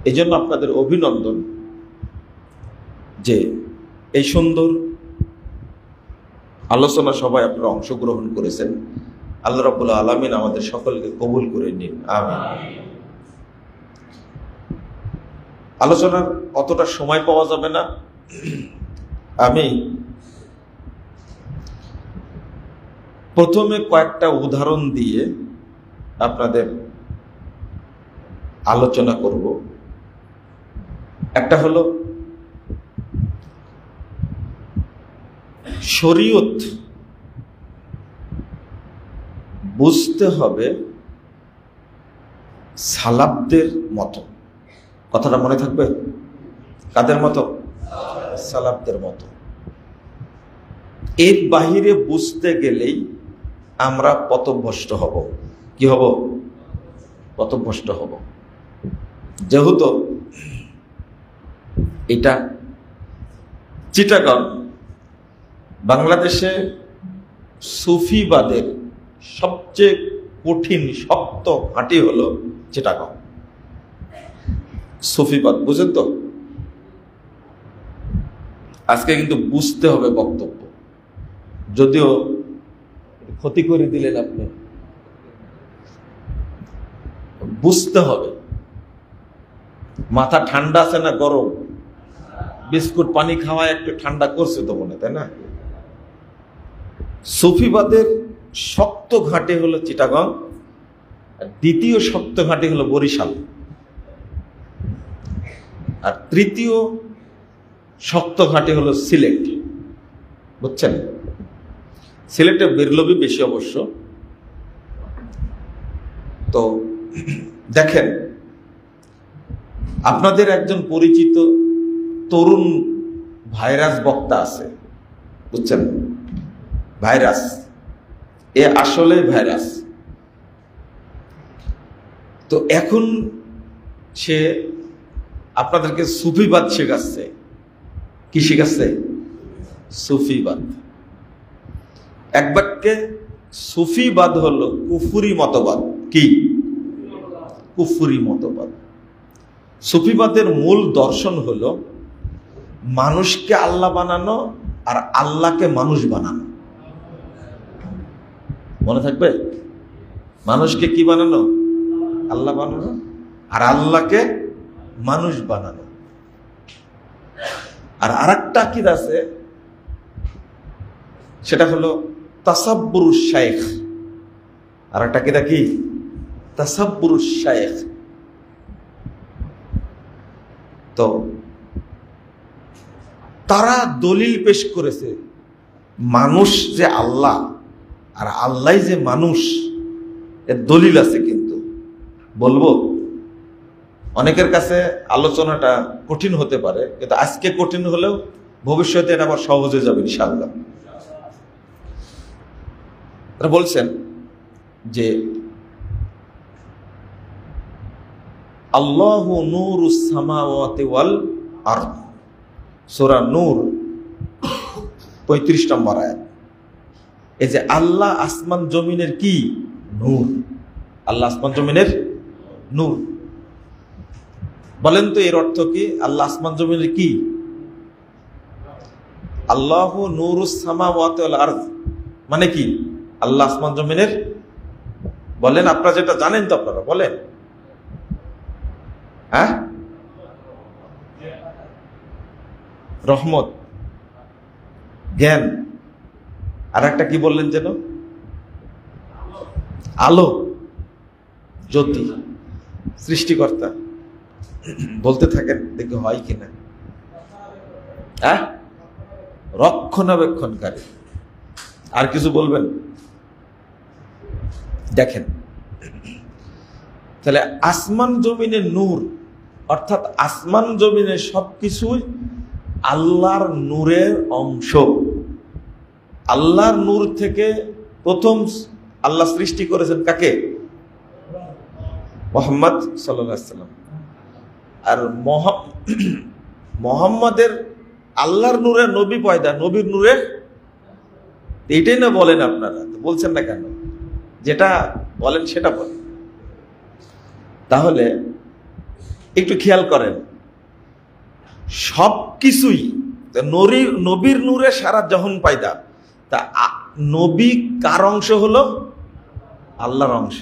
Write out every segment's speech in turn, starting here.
এই জন্য আপনাদের অভিনন্দন যে এই সুন্দর আলোচনা সভায় আপনারা অংশগ্রহণ করেছেন। আল্লাহ রাব্বুল আলামিন আমাদের সকলকে কবুল করে নিন, আমিন। আলোচনার অতটা সময় পাওয়া যাবে না, আমি প্রথমে কয়েকটা উদাহরণ দিয়ে আপনাদের আলোচনা করব। একটা হলো শরীয়ত বুঝতে হবে সালাফদের মতো। কথাটা মনে থাকবে? কাদের মতো? সালাফদের মতো। এর বাহিরে বুঝতে গেলেই আমরা পথভ্রষ্ট হব। কি হব? পথভ্রষ্ট হব। যেহেতু এটা চিটাগং, বাংলাদেশে সুফিবাদের সবচেয়ে কঠিন শক্ত ঘাঁটি হলো চিটাগং। সুফিবাদ বুঝেন তো? আজকে কিন্তু বুঝতে হবে বক্তব্য, যদিও ক্ষতি করে দিলেন আপনি। বুঝতে হবে। মাথা ঠান্ডা আছে না গরম? বিস্কুট পানি খাওয়া একটু ঠান্ডা করছে তো মনে, তাই না? সুফিবাদের শক্ত ঘাঁটি হলো চিটাগং, আর দ্বিতীয় শক্ত ঘাঁটি হলো বরিশাল, আর তৃতীয় শক্ত ঘাঁটি হলো সিলেট। বুঝছেন? সিলেটে বেরলবি বেশি অবশ্য। তো দেখেন, আপনাদের একজন পরিচিত তরুণ ভাইরাস বক্তা আছে, বুঝছেন? ভাইরাস, এ আসলে ভাইরাস। তো এখন সে আপনাদেরকে সুফিবাদ শেখাচ্ছে। কি শেখাচ্ছে? সুফিবাদ। এক বাক্যে সুফিবাদ হলো কুফরি মতবাদ। কি? কুফরি মতবাদ। সুফিবাদের মূল দর্শন হলো মানুষকে আল্লাহ বানানো আর আল্লাহকে মানুষ বানানো। মনে থাকবে? মানুষকে কি বানানো? আল্লাহ বানানো, আর আল্লাহকে মানুষ বানানো। আর আরেকটা আকীদা আছে, সেটা হলো তাসাব্বুরুশ শাইখ। আরেকটা আকীদা কি? তাসাব্বুরুশ শাইখ। তো তারা দলিল পেশ করেছে মানুষ যে আল্লাহ আর আল্লাহ যে মানুষ, এর দলিল আছে। কিন্তু বলবো অনেকের কাছে আলোচনাটা কঠিন হতে পারে, কিন্তু আজকে কঠিন হলেও ভবিষ্যতে এটা আবার সহজ হয়ে যাবে ইনশাআল্লাহ। তারা বলছেন যে আল্লাহু নূরুস সামাওয়াতি ওয়াল আরদ, সূরা নূর 35 নম্বর আয়াত। এই যে আল্লাহ আসমান জমিনের কি? নূর। আল্লাহ আসমান জমিনের নূর। বলেন তো এর অর্থ কি? আল্লাহ আসমান জমিনের কি? আল্লাহু নূরুস সামাওয়াতি ওয়াল আরদ মানে কি? আল্লাহ আসমান জমিনের। বলেন, আপনারা যেটা জানেন তো আপনারা বলেন। হ্যাঁ, রহমত, জ্ঞান, আর একটা কি বললেন যেন? আলো, জ্যোতি, সৃষ্টিকর্তা। বলতে থাকেন, দেখি হয় কিনা। হ্যাঁ, রক্ষণাবেক্ষণকারী। আর কিছু বলবেন? দেখেন, তাহলে আসমান জমিনের নূর, অর্থাৎ আসমান জমিনের সবকিছুই আল্লাহর নূরের অংশ। আল্লাহর নূর থেকে প্রথম আল্লাহ সৃষ্টি করেছেন কাকে? মুহাম্মদ সাল্লাল্লাহু আলাইহি ওয়াসাল্লাম। আর মুহাম্মাদের আল্লাহর নূরের নবী পয়দা, নবীর নূরের, এইটাই না বলেন আপনারা? তো বলছেন না কেন? যেটা বলেন সেটা বলেন। তাহলে একটু খেয়াল করেন, সব কিছুই নবীর নূরে সারা জহন পায়দা। তা নবী কার অংশ হলো? আল্লাহর অংশ।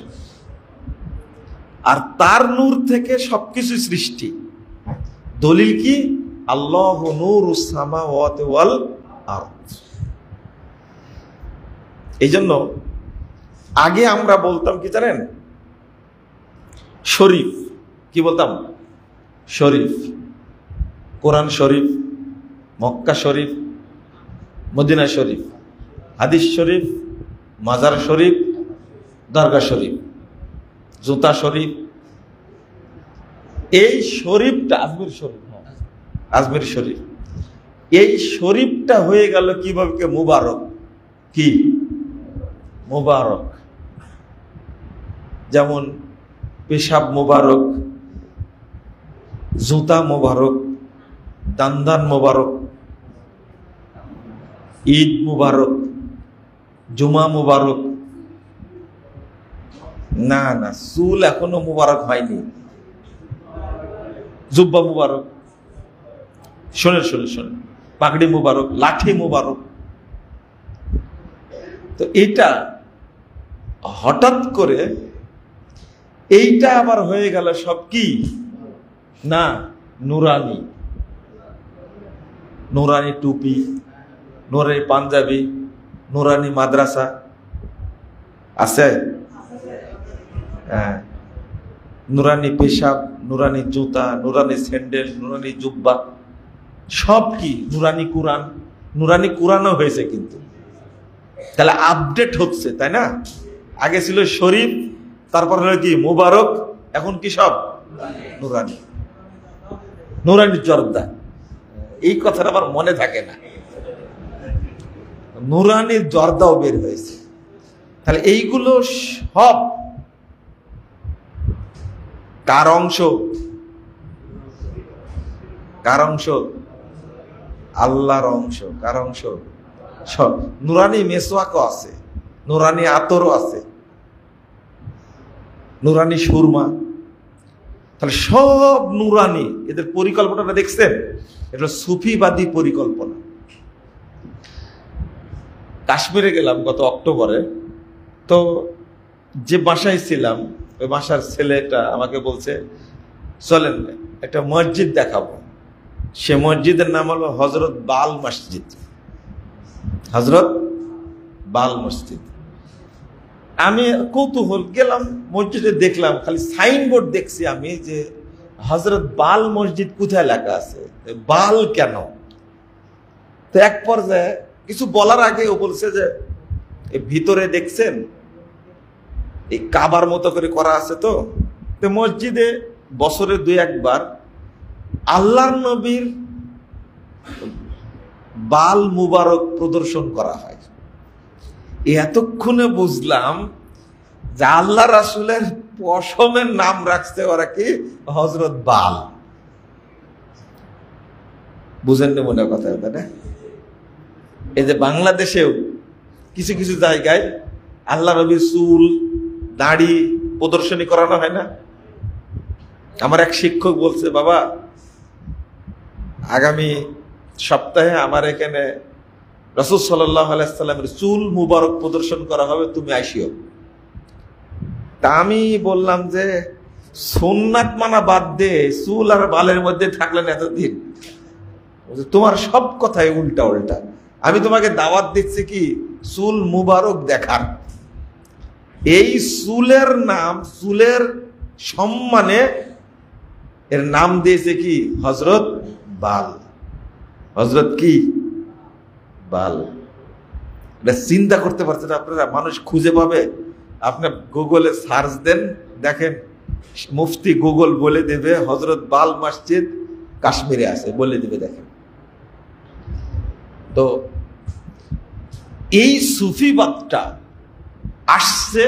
আর তার নূর থেকে সবকিছু সৃষ্টি। দলিল কি? আল্লাহু নূরুস সামাওয়াতি ওয়াল আরদ। এই জন্য আগে আমরা বলতাম কি জানেন? শরীফ। কি বলতাম? শরীফ। কোরআন শরীফ, মক্কা শরীফ, মদিনা শরীফ, হাদিস শরীফ, মাজার শরীফ, দরগা শরীফ, জুতা শরীফ। এই শরীফটা আজমির শরীফ, আজমির শরীফ, এই শরীফটা হয়ে গেল কিভাবে? মুবারক। কি মুবারক? যেমন পেশাব মুবারক, জুতা মুবারক, দান্দান মুবারক, ঈদ মুবারক, জুমা মুবারক। না না, চুল এখনো মুবারক হয়নি। জুব্বা মুবারক, শোনেন শোনেন শোনেন, পাগড়ি মুবারক, লাঠি মুবারক। তো এইটা হঠাৎ করে এইটা আবার হয়ে গেল সব কি না নুরানি। নুরানি টুপি, নুরানি পাঞ্জাবি, নুরানি মাদ্রাসা আছে। হ্যাঁ, নুরানি পেশাব, নুরানি জুতা, নুরানি স্যান্ডেল, নুরানি জুব্বা, সব কি নুরানি কুরআন। নুরানি কুরআনও হয়েছে কিন্তু, তাহলে আপডেট হচ্ছে, তাই না? আগে ছিল শরীফ, তারপর হলো কি মুবারক, এখন কি সব নুরানি। নুরানি জর্দা, এই কথাটা আমার মনে থাকে না। নুরানি জর্দাও বের হয়েছে। তাহলে এইগুলো সব কার অংশ? কার অংশ? আল্লাহর অংশ। কার অংশ? সব। নুরানি মেসওয়াকও আছে, নুরানি আতরও আছে, নুরানি সুরমা। তাহলে সব নুরানি। এদের পরিকল্পনাটা দেখছেন? এটা সুফিবাদী পরিকল্পনা। কাশ্মীরে গেলাম গত অক্টোবরে। তো যে বাসায় ছিলাম, ওই বাসার ছেলেটা আমাকে বলছে, চলেন একটা মসজিদ দেখাবো। সে মসজিদের নাম হলো হজরত বাল মসজিদ। হজরত বাল মসজিদ। আমি কৌতূহল গেলাম মসজিদে, দেখলাম খালি সাইনবোর্ড দেখছি আমি যে হজরত বাল মসজিদ কোথায় লেখা আছে, বাল কেন? তো এক পর্যায়ে কিছু বলার আগে ও বলছে যে ভিতরে দেখছেন এই কাবার মতো করে করা আছে। তো মসজিদে বছরে 2-1 বার আল্লাহর নবীর বাল মুবারক প্রদর্শন করা হয়। এতক্ষণে বুঝলাম যে আল্লাহ রাসূলের পশমের নাম রাখছে ওরা কি হযরত বাল। বুঝেন না মনে কথা? না, এই যে বাংলাদেশেও কিছু কিছু জায়গায় আল্লাহ নবীর চুল দাড়ি প্রদর্শনী করানো হয় না? আমার এক শিক্ষক বলছে, বাবা আগামী সপ্তাহে আমার এখানে রাসূল সাল্লাল্লাহু আলাইহি সাল্লামের চুল মুবারক প্রদর্শন করা হবে, তুমি আইসিও। তা আমি বললাম যে সুন্নাত মানা বাদ দে, চুল আর বালের মধ্যে থাকলেন এতদিন, তোমার সব কথাই উল্টা উল্টা। আমি তোমাকে দাওয়াত দিচ্ছি কি চুল মুবারক দেখার। এই চুলের নাম, চুলের সম্মানে এর নাম দিয়েছে কি হযরত বাল। হযরত কি বাল। এটা চিন্তা করতে পারছেন আপনারা? মানুষ খুঁজে পাবে? আপনি গুগলে সার্চ দেন, দেখেন মুফতি গুগল বলে দেবে হযরত বাল মসজিদ কাশ্মীরে আছে, বলে দিবে, দেখেন। তো এই সুফিবাদটা আসছে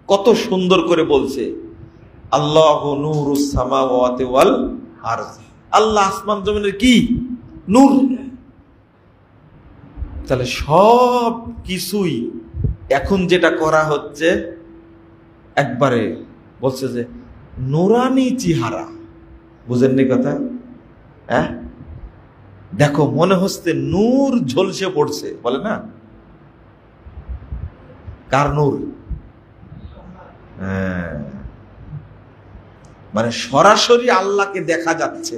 কত সুন্দর করে বলছে, আল্লাহু নূরুস সামাওয়াতি ওয়াল আরদ। আল্লাহ আসমান জমিনের কি নূর। তাহলে সব কিছুই এখন যেটা করা হচ্ছে একবারে বলছে যে নুরানি চেহারা। বুঝেননি কথা? হ্যাঁ, দেখো মনে হচ্ছে নূর ঝলসে পড়ছে, বলে না? কার নূর? হ্যাঁ, মানে সরাসরি আল্লাহকে দেখা যাচ্ছে।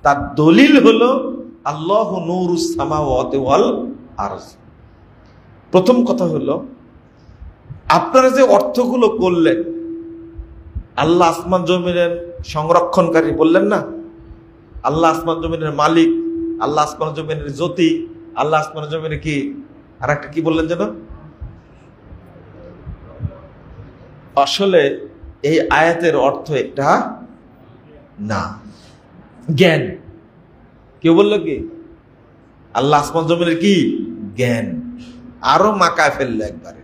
তার দলিল হলো আল্লাহু নূরুস সামাওয়াতি ওয়াল আরজ। প্রথম কথা হলো, আপনারা যে অর্থগুলো করলেন, আল্লাহ আসমান জমিনের সংরক্ষণকারী বললেন না, আল্লাহ আসমান জমিনের মালিক, আল্লাহ আসমান জমিনের জ্যোতি, আল্লাহ আসমান জমিনের কি আর একটা কি বললেন যেন? আসলে এই আয়াতের অর্থ এটা না, জ্ঞান। কেউ বললো কি আল্লাহ আসমান জমিনের কি জ্ঞান, আরো মাকায় ফেললো একবারে।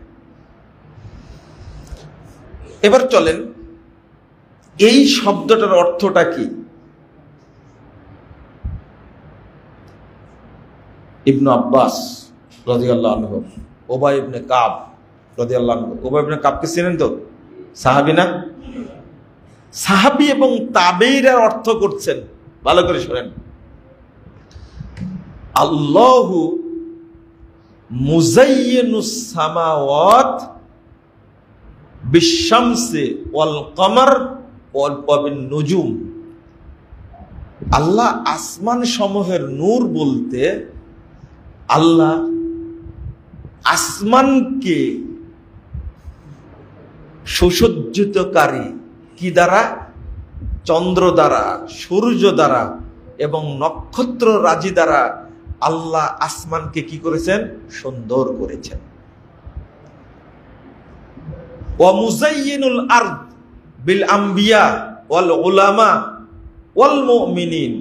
এবার চলেন এই শব্দটার অর্থটা কি। ইবনে আব্বাস রাদিয়াল্লাহু আনহু, উবাই ইবনে কাব রাদিয়াল্লাহু আনহু, উবাই ইবনে কাবকে চিনেন তো? সাহাবী না? সাহাবী এবং তাবেঈরা অর্থ করছেন, ভালো করে শুনেন। আল্লাহু মুযায়্যিনুস সামাওয়াত বিশ-শামসি ওয়াল কমর ওয়া বিন নুজুম। আল্লাহ আসমান সমূহের নূর বলতে আল্লাহ আসমানকে সুসজ্জিতকারী কি দ্বারা? চন্দ্র দ্বারা, সূর্য দ্বারা এবং নক্ষত্র রাজি দ্বারা আল্লাহ আসমানকে কি করেছেন? সুন্দর করেছেন। ওয়া মুযায়্যিনুল আরদ বিল আম্বিয়া ওয়াল উলামা ওয়াল মুমিনিন।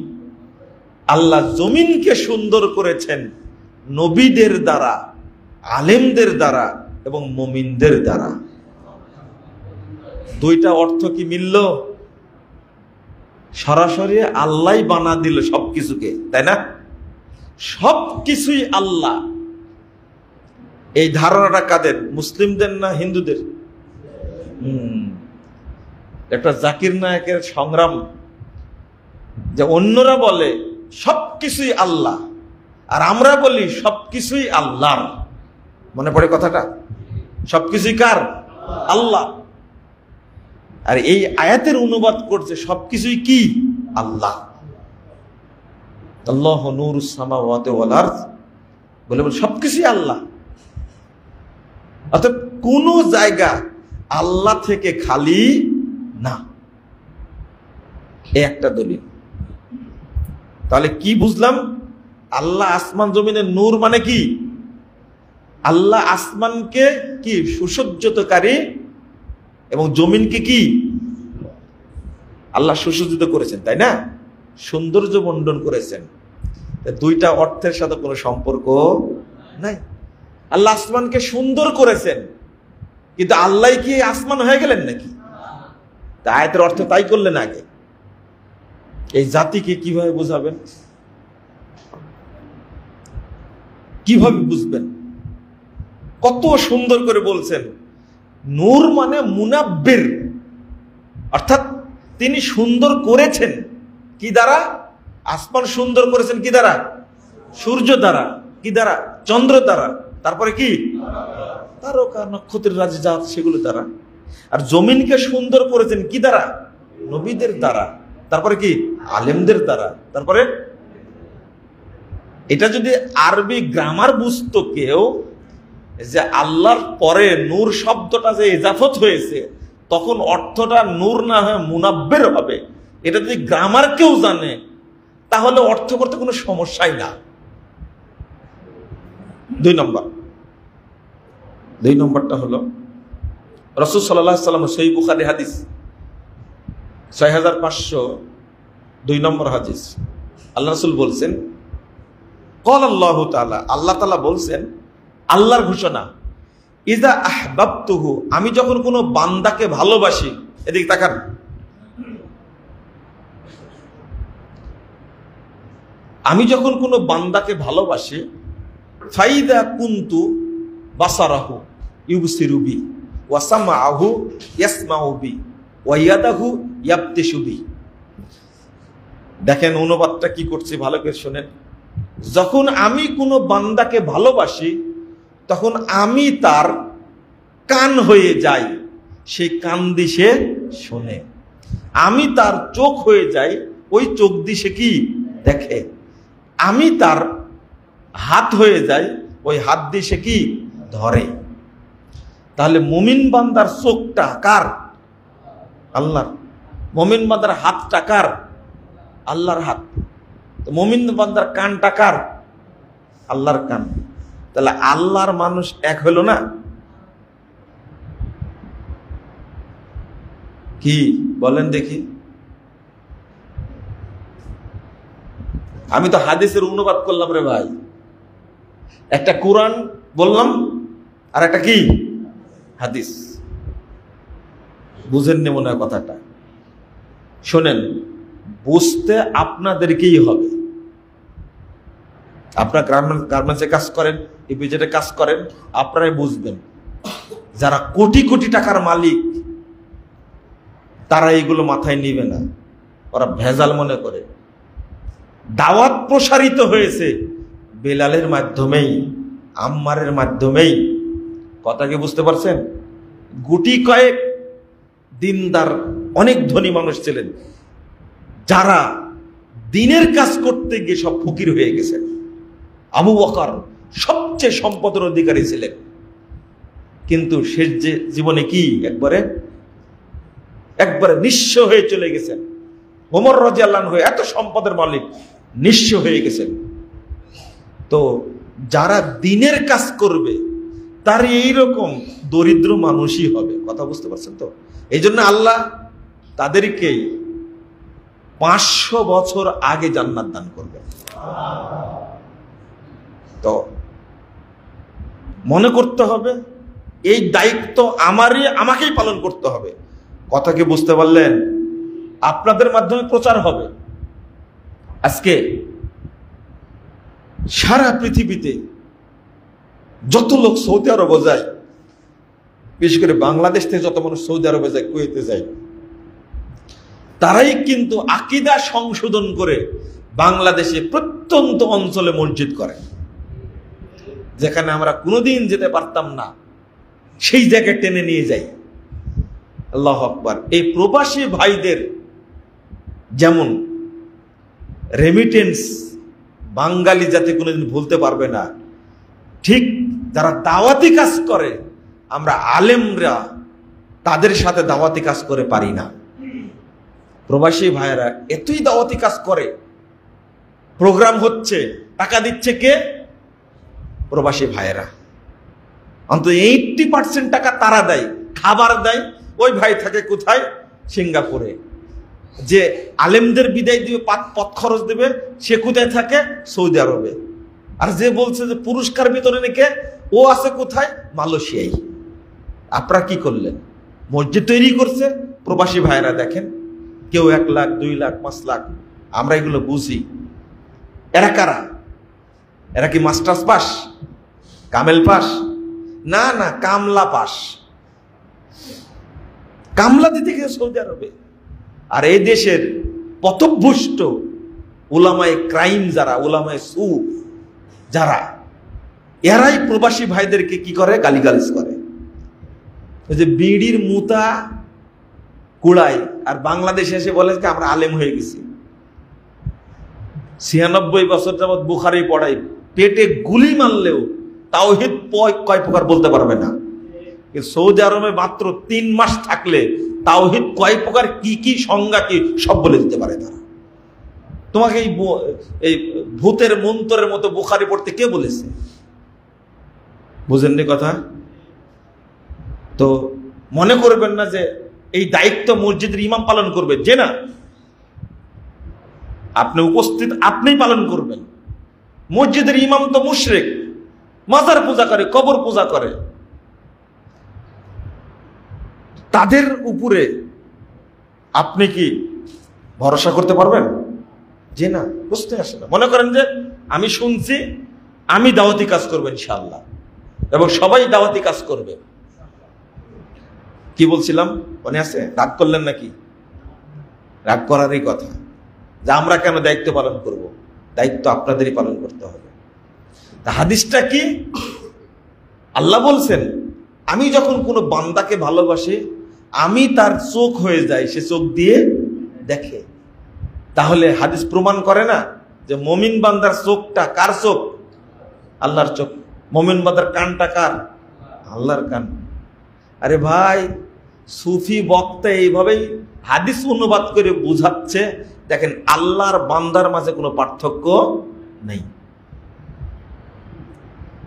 আল্লাহ জমিনকে সুন্দর করেছেন নবীদের দ্বারা, আলেমদের দ্বারা এবং মুমিনদের দ্বারা। দুইটা অর্থ কি মিলল? সরাসরি আল্লাহই বানা দিল সবকিছুকে, তাই না? সবকিছুই আল্লাহ। এই ধারণাটা কাদের? মুসলিমদের না হিন্দুদের? একটা জাকির নায়কের সংগ্রাম, যে অন্যরা বলে সবকিছুই আল্লাহ আর আমরা বলি সবকিছুই আল্লাহর। মনে পড়ে কথাটা? সবকিছুই কার? আল্লাহ। আর এই আয়াতের অনুবাদ করছে সবকিছুই কি? আল্লাহ। আল্লাহু নূরুস সামাওয়াতি ওয়াল আরদ বলে সবকিছুই আল্লাহ। অর্থাৎ কোন জায়গা আল্লাহ থেকে খালি না, এই একটা দলিল। তাহলে কি বুঝলাম? আল্লাহ আসমান জমিনের নূর মানে কি? আল্লাহ আসমানকে কি সুসজ্জিতকারী এবং জমিনকে কি আল্লাহ সুসজ্জিত করেছেন, তাই না? সৌন্দর্য বন্টন করেছেন। দুইটা অর্থের সাথে কোনো সম্পর্ক নাই। আল্লাহ আসমানকে সুন্দর করেছেন, কিন্তু আল্লাহ কি আসমান হয়ে গেলেন নাকি? তা আয়াতের অর্থ তাই করলেন আগে। এই জাতিকে কিভাবে বুঝাবেন? কিভাবে বুঝবেন? কত সুন্দর করে বলছেন, নূর মানে মুনাব্বির, অর্থাৎ তিনি সুন্দর করেছেন। কি দ্বারা? আসমান সুন্দর করেছেন কি দ্বারা? সূর্য দ্বারা। কি দ্বারা? চন্দ্র দ্বারা। তারপরে কি? তারকা নক্ষত্রের রাজি জাত, সেগুলো দ্বারা। আর জমিনকে সুন্দর করেছেন কি দ্বারা? নবীদের দ্বারা। তারপরে কি? আলেমদের দ্বারা। তারপরে এটা যদি আরবি গ্রামার বুঝতো কেউ, যে আল্লাহর পরে নূর শব্দটা যে ইজাফত হয়েছে, তখন অর্থটা নূর না হয়ে মুনাব্বির হবে। এটা যদি গ্রামার কেউ জানে, তাহলে অর্থ করতে কোনো সমস্যাই না। দুই নম্বরটা হলো রাসূল সাল্লাল্লাহু আলাইহি ওয়াসাল্লাম সহিহ বুখারী হাদিস 6502 নম্বর হাদিস। আল্লাহ রাসূল বলছেন, ক্বাল আল্লাহু তাআলা, আল্লাহ তাআলা বলছেন, আল্লাহর ঘোষণা, ইযা আহবাবতুহু, আমি যখন কোনো বান্দাকে ভালোবাসি। এদিকে তাকান। আমি যখন কোনো বান্দাকে ভালোবাসি, ফাইদা কুনতু বাসারাহু ইউবসিরু বি ওয়া সামাআহু ইয়াসমাউ বি ওয়া ইয়াদাহু ইয়াবতিশু বি। দেখেন অনুবাদটা কি করছি, ভালো করে শোনেন। যখন আমি কোনো বান্দাকে ভালোবাসি তখন আমি তার কান হয়ে যাই, সেই কান দিয়ে সে শোনে। আমি তার চোখ হয়ে যাই, ওই চোখ দিয়ে সে কি দেখে। আমি তার হাত হয়ে যাই, ওই হাত দিয়ে সে কি ধরে। তাহলে মুমিন বান্দার চোখটা কার? আল্লাহর। মুমিন বান্দার হাতটা কার? আল্লাহর হাত। তো মুমিন বান্দার কানটা কার? আল্লাহর কান। তাহলে আল্লাহর মানুষ এক হলো না? কি বলেন দেখি? আমি তো হাদিসের অনুবাদ করলাম রে ভাই। একটা কোরআন বললাম, আর একটা কি হাদিস। বুঝেননি মনে হয় কথাটা? শোনেন, বুঝতে আপনাদেরকেই হবে। আপনার গার্মেন্টসে কাজ করেন, ইপিজেডে কাজ করেন, আপনারাই বুঝবেন। যারা কোটি কোটি টাকার মালিক তারা এইগুলো মাথায় নিবে না, ওরা ভেজাল মনে করে। দাওয়াত প্রসারিত হয়েছে বেলালের মাধ্যমেই, আম্মারের মাধ্যমেই। কথা কি বুঝতে পারছেন? গুটি কয়েক দিনদার অনেক ধনী মানুষ ছিলেন যারা দিনের কাজ করতে গিয়ে সব ফকির হয়ে গেছেন। আবু বকর সবচেয়ে সম্পদের অধিকারী ছিলেন, কিন্তু শেষ যে জীবনে কি একবারে নিঃস্ব হয়ে চলে গেছেন। ওমর রাদিয়াল্লাহু আনহু এত সম্পদের মালিক, নিঃস্ব হয়ে গেছেন। তো যারা দিনের কাজ করবে তার এইরকম দরিদ্র মানুষই হবে। কথা বুঝতে পারছেন তো? এই জন্য আল্লাহ তাদেরকেই 500 বছর আগে জান্নাত দান করবেন। তো মনে করতে হবে এই দায়িত্ব আমাকেই পালন করতে হবে। কথা কি বুঝতে পারলেন? আপনাদের মাধ্যমে প্রচার হবে। আজকে সারা পৃথিবীতে যত লোক সৌদি আরবে যায়, বিশেষ করে বাংলাদেশ থেকে যত মানুষ সৌদি আরবে যায়, কুয়েতে যায়, তারাই কিন্তু আকীদা সংশোধন করে বাংলাদেশে প্রত্যন্ত অঞ্চলে মসজিদ করে। যেখানে আমরা কোনোদিন যেতে পারতাম না, সেই জায়গায় টেনে নিয়ে যাই। আল্লাহু আকবার। এই প্রবাসী ভাইদের যেমন রেমিটেন্স বাঙালি জাতি কোনোদিন ভুলতে পারবে না, ঠিক যারা দাওয়াতি কাজ করে আমরা আলেমরা তাদের সাথে দাওয়াতি কাজ করে পারি না। প্রবাসী ভাইয়েরা এতই দাওয়াতি কাজ করে, প্রোগ্রাম হচ্ছে, টাকা দিচ্ছে কে? প্রবাসী ভাইয়েরা। অন্তত 80% টাকা তারা দেয়, খাবার দেয়। ওই ভাই থাকে কোথায়? সিঙ্গাপুরে। যে আলেমদের বিদায় দিবে, পথ খরচ দেবে, সে কোথায় থাকে? সৌদি আরবে। আর যে বলছে যে পুরস্কার বিতরণে কে, ও আছে কোথায়? মালয়েশিয়ায়। আপনারা কি করলেন? মসজিদ তৈরি করছে প্রবাসী ভাইয়েরা। দেখেন, কেউ 1 লাখ, 2 লাখ, 5 লাখ। আমরা এগুলো বুঝি। এরা কারা? এরা কি মাস্টার্স পাস, কামেল পাস? না না, কামলা পাস। কামলা দিতে গিয়ে সৌদি আরবে। আর এই দেশের পথভ্রষ্ট উলামায়ে ক্রাইম যারা, উলামায়ে সু যারা, এরাই প্রবাসী ভাইদেরকে কি করে? গালিগালাজ করে। ওই যে বিড়ির মুতা কুড়াই, আর বাংলাদেশে এসে বলে যে আমরা আলেম হয়ে গেছি। 96 বছর যাবৎ বুখারী পড়াই, পেটে গুলি মারলেও তাওহীদ কয় প্রকার বলতে পারবে না। সৌদি আরবে মাত্র 3 মাস থাকলে তাওহীদ কয় প্রকার, কি কি সংজ্ঞা, কি সব বলে দিতে পারে তারা। তোমাকে এই ভূতের মন্ত্রের মতো বুখারী পড়তে কে বলেছে? বুঝেননি কথা? তো মনে করবেন না যে এই দায়িত্ব মসজিদের ইমাম পালন করবে, যে না, আপনি উপস্থিত, আপনিই পালন করবেন। মসজিদের ইমাম তো মুশরিক, মাজার পূজা করে, কবর পূজা করে। তাদের উপরে আপনি কি ভরসা করতে পারবেন? যে না, বুঝতে আসে না। মনে করেন যে আমি শুনছি, আমি দাওয়াতি কাজ করবো ইনশাআল্লাহ, এবং সবাই দাওয়াতি কাজ করবে। কি বলছিলাম মনে আছে? রাগ করলেন নাকি? রাগ করারই কথা যে আমরা কেন দায়িত্ব পালন করব? দায়িত্ব আপনাদেরই পালন করতে হবে। তা হাদিসটা কি? আল্লাহ বলছেন, আমি যখন কোনো বান্দাকে ভালোবাসি, আমি তার চোখ হয়ে যাই, সে চোখ দিয়ে দেখে। তাহলে হাদিস প্রমাণ করে না যে মুমিন বান্দার চোখটা কার চোখ? আল্লাহর চোখ। মুমিন বান্দার কানটা কার? আল্লাহর কান। আরে ভাই, সুফি বক্তা এইভাবেই হাদিস অনুবাদ করে বুঝাচ্ছে, দেখেন আল্লাহর বান্দার মাঝে কোনো পার্থক্য নেই।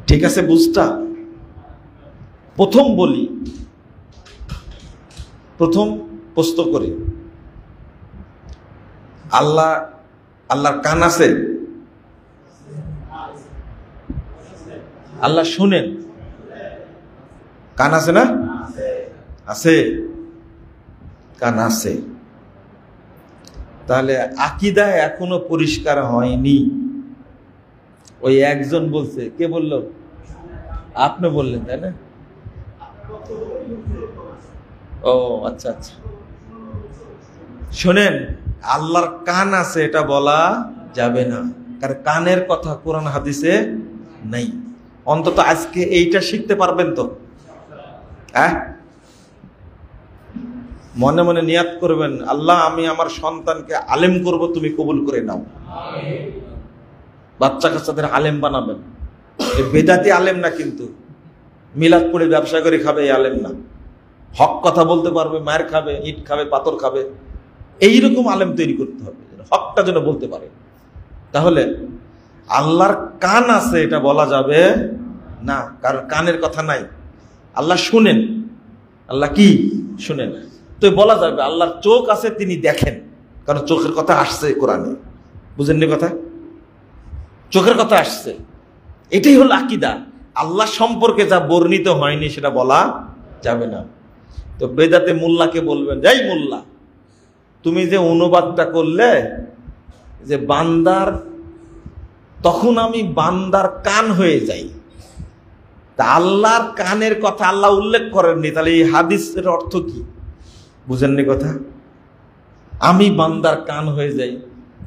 ঠিক আছে? বুঝতা? প্রথম বলি, প্রথম প্রশ্ন করি, আল্লাহর কান আছে? আল্লাহ শুনেন? কান আছে না? আছে, কান আছে। তাহলে আকীদা এখনো পরিষ্কার হয়নি। ওই একজন বলছে, কে বলল? আপনি বললেন, তাই না? ও আচ্ছা আচ্ছা, শোনেন, আল্লাহর কান আছে এটা বলা যাবে না, কারণ কানের কথা কোরআন হাদিসে নেই। অন্তত আজকে এইটা শিখতে পারবেন তো? হ্যাঁ, মনে মনে নিয়াত করবেন, আল্লাহ আমি আমার সন্তানকে আলেম করব, তুমি কবুল করে নাও। বাচ্চা কাচ্চাদের আলেম বানাবেন। বেদাতি আলেম না কিন্তু, মিলাদ পড়ে ব্যবসা করে খাবে এই আলেম না। হক কথা বলতে পারবে, মায়ের খাবে, ইট খাবে, পাথর খাবে, এইরকম আলেম তৈরি করতে হবে, হকটা যেন বলতে পারে। তাহলে আল্লাহর কান আছে এটা বলা যাবে না, কারণ কানের কথা নাই। আল্লাহ শুনেন। আল্লাহ কি শুনেন? তো বলা যাবে আল্লাহর চোখ আছে, তিনি দেখেন, কারণ চোখের কথা আসছে কোরআনে। বুঝেননি কথা? চোখের কথা আসছে। এটাই হলো আকীদা। আল্লাহ সম্পর্কে যা বর্ণিত হয়নি সেটা বলা যাবে না। তো বেদাতে মোল্লাকে বলবেন, যাই মোল্লা, তুমি যে অনুবাদটা করলে যে বান্দার, তখন আমি বান্দার কান হয়ে যাই, তা আল্লাহর কানের কথা আল্লাহ উল্লেখ করেননি, তাহলে এই হাদিসের অর্থ কি? বুঝেননি কথা? আমি বান্দার কান হয়ে যাই,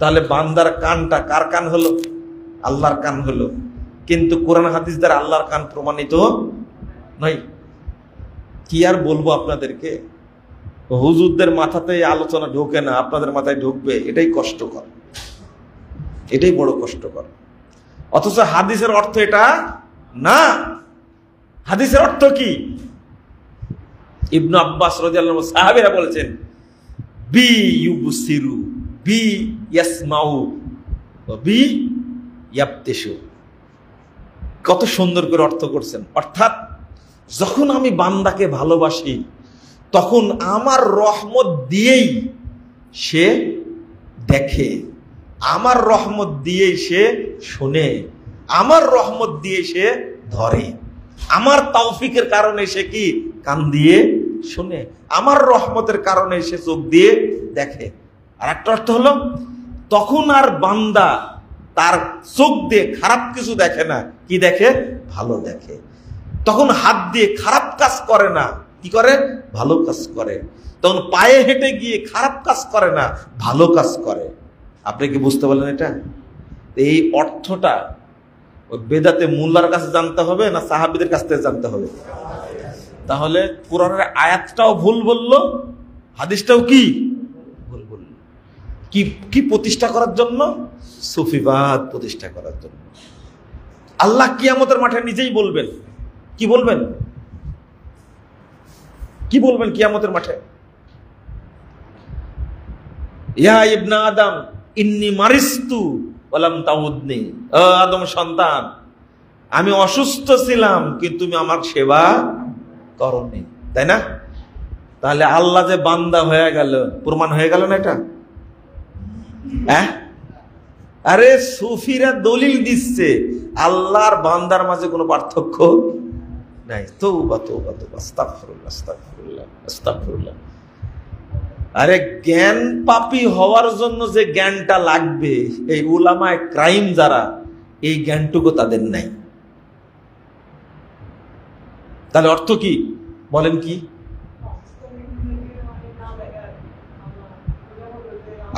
তাহলে বান্দার কানটা কার কান হলো? আল্লাহর কান হলো। কিন্তু কোরআন হাদিস দ্বারা আল্লাহর কান প্রমাণিত নয়। কি আর বলবো আপনাদেরকে, হুজুরদের মাথাতে আলোচনা ঢোকে না, আপনাদের মাথায় ঢুকবে, এটাই কষ্টকর, এটাই বড় কষ্টকর। অথচ হাদিসের অর্থ এটা না। হাদিসের অর্থ কি? ইবনু আব্বাস রাদিয়াল্লাহু আনহু সাহাবীরা বলেছেন, বি ইউবসিরু, বি ইয়াসমাউ, বি ইয়াবতিশু। কত সুন্দর করে অর্থ করছেন। অর্থাৎ যখন আমি বান্দাকে ভালোবাসি, তখন আমার রহমত দিয়েই সে দেখে, আমার রহমত দিয়েই সে শুনে, আমার রহমত দিয়ে সে ধরে, আমার তৌফিকের কারণে সে কি কান দিয়ে শুনে, আমার রহমতের কারণে সে চোখ দিয়ে দেখে। আর একটা অর্থ হলো, তখন আর বান্দা তার চোখ দিয়ে খারাপ কিছু দেখে না, কি দেখে? ভালো দেখে। তখন হাত দিয়ে খারাপ কাজ করে না, কি করে? ভালো কাজ করে। তখন পায়ে হেঁটে গিয়ে খারাপ কাজ করে না, ভালো কাজ করে। আপনি কি বুঝতে পারলেন এটা? এই অর্থটা বেদাতে মোল্লার কাছে জানতে হবে না সাহাবীদের কাছ থেকে জানতে হবে? তাহলে কোরআনের আয়াতটাও ভুল বললো, হাদিসটাও কি ভুল বললো। কি প্রতিষ্ঠা করার জন্য? সুফিবাদ প্রতিষ্ঠা করার জন্য। আল্লাহ কিয়ামতের মাঠে নিজেই বলবেন। কি বলবেন? কি বলবেন কিয়ামতের মাঠে? ইয়া ইবনা আদম ইন্নী মারিস্তু ওয়ালাম তাউদনি। ও আদম সন্তান, আমি অসুস্থ ছিলাম কিন্তু তুমি আমার সেবা করনি, তাই না? তাহলে আল্লাহ যে বান্দা হয়ে গেল, প্রমাণ হয়ে গেল না এটা? হ্যাঁ, আরে সুফিরা দলিল দিচ্ছে আল্লাহর বান্দার মাঝে কোনো পার্থক্য নাই। তওবা তওবা তওবা, আস্তাগফিরুল্লাহ আস্তাগফিরুল্লাহ আস্তাগফিরুল্লাহ। আরে জ্ঞান পাপী হওয়ার জন্য যে জ্ঞানটা লাগবে, এই উলামায়ে ক্রাইম যারা, এই জ্ঞানটুকু তাদের নাই। তাহলে অর্থ কি বলেন? কি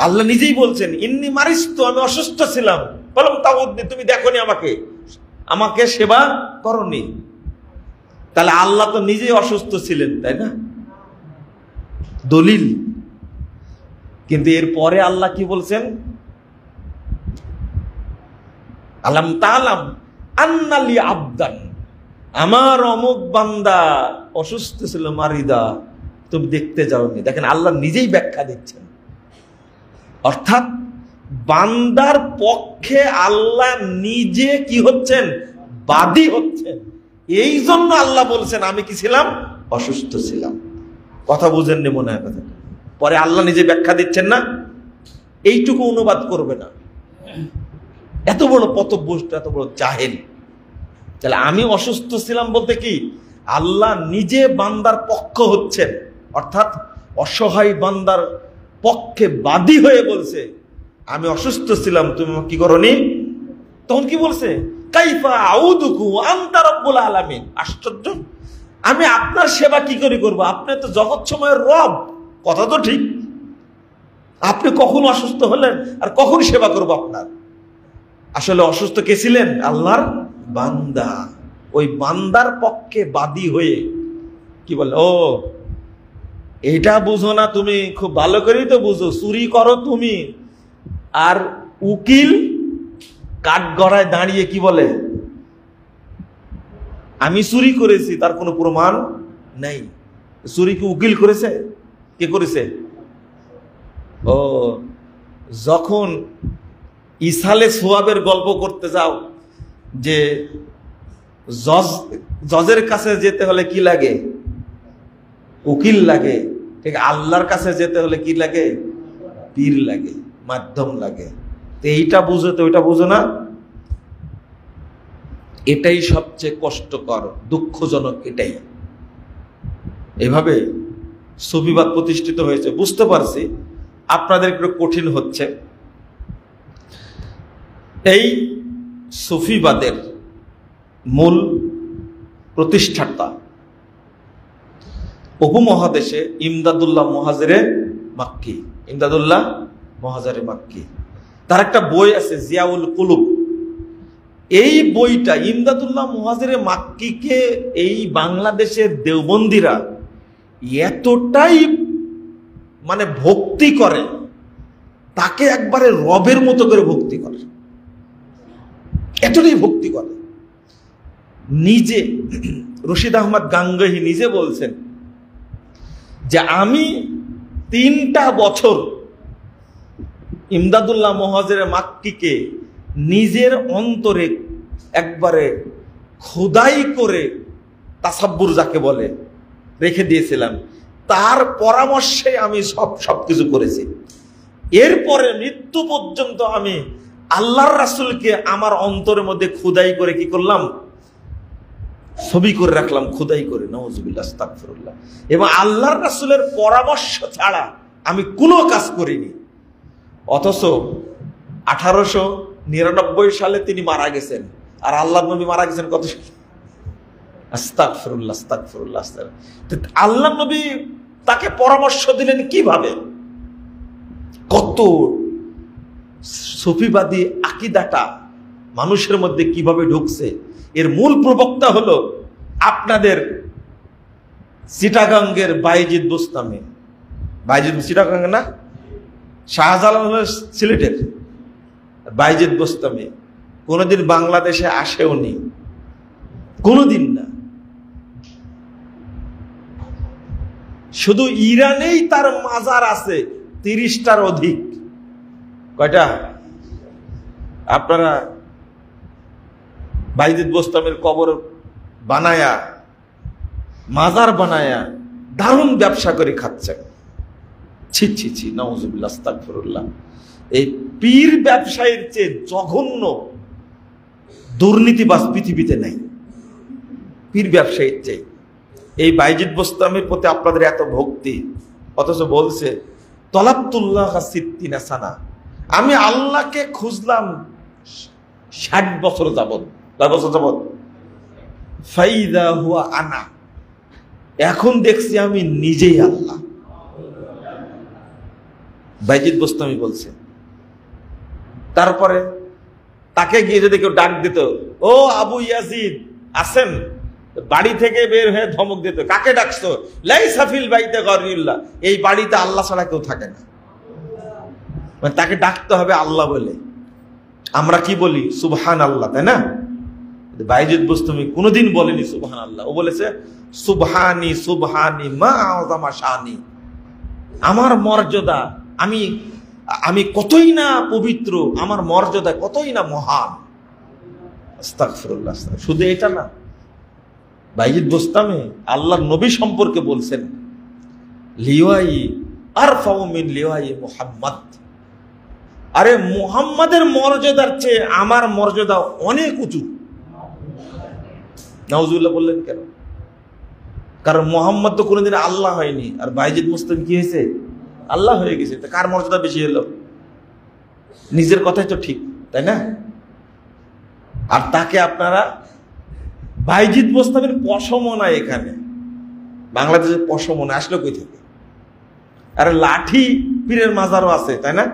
আল্লাহ নিজেই বলছেন ইন্নি মারিস্তু, আমি অসুস্থ ছিলাম। বললাম তাউদ্দি, তুমি দেখোনি আমাকে, আমাকে সেবা করনি। তাহলে আল্লাহ তো নিজেই অসুস্থ ছিলেন, তাই না? দলিল। কিন্তু এরপরে আল্লাহ কি বলছেন? আলাম তালাম আন্নালি আবদান, আমার অমুক বান্দা অসুস্থ ছিল মারিদা, তুমি দেখতে যাওনি। দেখেন আল্লাহ নিজেই ব্যাখ্যা দিচ্ছেন। অর্থাৎ বান্দার পক্ষে আল্লাহ নিজে কি হচ্ছেন? বাদী হচ্ছেন। এই জন্য আল্লাহ বলছেন আমি কি ছিলাম? অসুস্থ ছিলাম। কথা বুঝেননি মনে হয় কথা। পরে আল্লাহ নিজে ব্যাখ্যা দিচ্ছেন না, এইটুকু অনুবাদ করবে না। এত বড় পতভ্রষ্ট, এত বড় জাহেল। তাহলে আমি অসুস্থ ছিলাম বলতে কি আল্লাহ নিজে বান্দার পক্ষ হচ্ছেন, অর্থাৎ অসহায় বান্দার পক্ষে বাদী হয়ে বলছে আমি অসুস্থ ছিলাম, তুমি কি করনি? তখন কি বলছে? কাইফা আউদুকু আনতা রাব্বুল আলামিন। আশ্চর্য, আমি আপনার সেবা কি করে করবো? আপনি তো জগৎ সময়ের রব। কথা তো ঠিক, আপনি কখন অসুস্থ হলেন আর কখন সেবা করবো আপনার? আসলে অসুস্থ কে ছিলেন? আল্লাহর বান্দা। ওই বান্দার পক্ষে বাদী হয়ে কি বলে, ও এটা বুঝো না তুমি, খুব ভালো করেই তো বুঝো, চুরি করো তুমি। আর উকিল কাঠগড়ায় দাঁড়িয়ে কি বলে, আমি চুরি করেছি, তার কোনো প্রমাণ নাই। চুরি কি উকিল করেছে? কে করেছে? ও, যখন ইসালে সোয়াবের গল্প করতে যাও, যে জজের কাছে যেতে হলে কি লাগে? উকিল লাগে। ঠিক আল্লাহর কাছে যেতে হলে কি লাগে? পীর লাগে, মাধ্যম লাগে। তো এইটা বুঝো, তো ওইটা বুঝো না। এটাই সবচেয়ে কষ্টকর, দুঃখজনক। এটাই এভাবে সুফিবাদ প্রতিষ্ঠিত হয়েছে। বুঝতে পারছি আপনাদের একটু কঠিন হচ্ছে। এই সুফিবাদের মূল প্রতিষ্ঠাতা উপমহাদেশে ইমদাদুল্লাহ মুহাজিরে মাক্কি। ইমদাদুল্লাহ মুহাজিরে মাক্কি, তার একটা বই আছে জিয়াউল কুলুব। এই বইটা ইমদাদুল্লাহ মুহাজিরে মাক্কিকে এই বাংলাদেশের দেওবন্দিরা এতটাই মানে ভক্তি করে, তাকে একবারে রবের মতো করে ভক্তি করে, এতটাই ভক্তি করে। নিজে রশিদ আহমদ গাঙ্গহি নিজে বলছেন যে আমি 3টা বছর ইমদাদুল্লাহ মুহাজিরে মাক্কিকে নিজের অন্তরে একবারে খোদাই করে, তাসাব্বুর যাকে বলে, রেখে দিয়েছিলাম। তার পরামর্শে আমি সবকিছু করেছি। এরপরে মৃত্যু পর্যন্ত আমি আল্লাহর রাসূলকে আমার অন্তরের মধ্যে খোদাই করে কি করলাম? ছবি করে রাখলাম, খোদাই করে। নাউজুবিল্লাহ, আস্তাগফিরুল্লাহ। এবং আল্লাহর রাসূলের পরামর্শ ছাড়া আমি কোনো কাজ করিনি। অথচ 1899 সালে তিনি মারা গেছেন, আর আল্লাহর নবী মারা গেছেন কত? আস্তাগফিরুল্লাহ, আস্তাগফিরুল্লাহ। আল্লাহর নবী তাকে পরামর্শ দিলেন কিভাবে? কত সুফিবাদী আকীদাটা মানুষের মধ্যে কিভাবে ঢুকছে, এর মূল প্রবক্তা হলো আপনাদের চিটাগাঙ্গের বাইজিদ বুস্তামি। বাইজিদ চিটাগাঙ্গ না, শাহজালাল হলো সিলেটের। বাইজিদ বুস্তামি কোনোদিন বাংলাদেশে আসেওনি, কোনোদিন না। শুধু ইরানেই তার মাজার আছে 30টার অধিক। কয়টা? আপনারা বাইজিদ বুস্তামির কবর বানায়া, মাজার বানায়া দারুণ ব্যবসা করে খাচ্ছেন। ছি ছি ছি, নাউজুবিল্লাহ, আস্তাগফিরুল্লাহ। এই পীর ব্যবসায়ীর চেয়ে জঘন্য দুর্নীতিবাজ পৃথিবীতে নাই, পীর ব্যবসায়ীর চেয়ে। এই বাইজিদ বুস্তামির প্রতি আপনাদের এত ভক্তি, অথচ বলছে তলাবতুল্লাহ সিত্তিনা সানা, আমি আল্লাহকে খুঁজলাম 60 বছর যাবত। 10 বছর যাবত। ফাইদা হুয়া আনা, এখন দেখছি আমি নিজেই আল্লাহ। বাইজিদ বোস্তামি বলছে। তারপরে তাকে গিয়ে যদি কেউ ডাক দিত, ও আবু ইয়াজিদ আসেন, বাড়ি থেকে বের হয়ে ধমক দিত, কাকে ডাকছো? লাইসা ফিল বাইতে গরিউল্লাহ, এই বাড়িতে আল্লাহ ছাড়া কেউ থাকে না। মানে তাকে ডাকতে হবে আল্লাহ বলে। আমরা কি বলি? সুবহান আল্লাহ, তাই না? বাইজিদ বোস্তামি কোনোদিন বলেনি সুবহান আল্লাহ। ও বলেছে সুবহানি সুবহানি মা আযমা শানি, আমার মর্যাদা, আমি কতই না পবিত্র, আমার মর্যাদা কতই না মহান। আস্তাগফিরুল্লাহ। শুধু এটা না, বাইজিদ বোস্তামি আল্লাহর নবী সম্পর্কে বলছেন লিওয়াই আরফাউ মিন লিওয়াই মুহাম্মদ, আরে মুহাম্মাদের মর্যাদার চেয়ে আমার মর্যাদা অনেক উঁচু। নাউজুবিল্লাহ বললেন কেন? কারণ মুহাম্মদ তো কোনোদিন আল্লাহ হয়নি, আর বাইজিদ বোস্তামি কি হয়েছে? আল্লাহ হয়ে গেছে। তো কার মর্যাদা বেশি হলো? নিজের কথাই তো ঠিক, তাই না? আর তাকে আপনারা বাইজিদ বোস্তামির পশমও নাই এখানে বাংলাদেশের, পশমও নাই, আসলে কই থেকে? আর লাঠি পীরের মাজারও আছে, তাই না?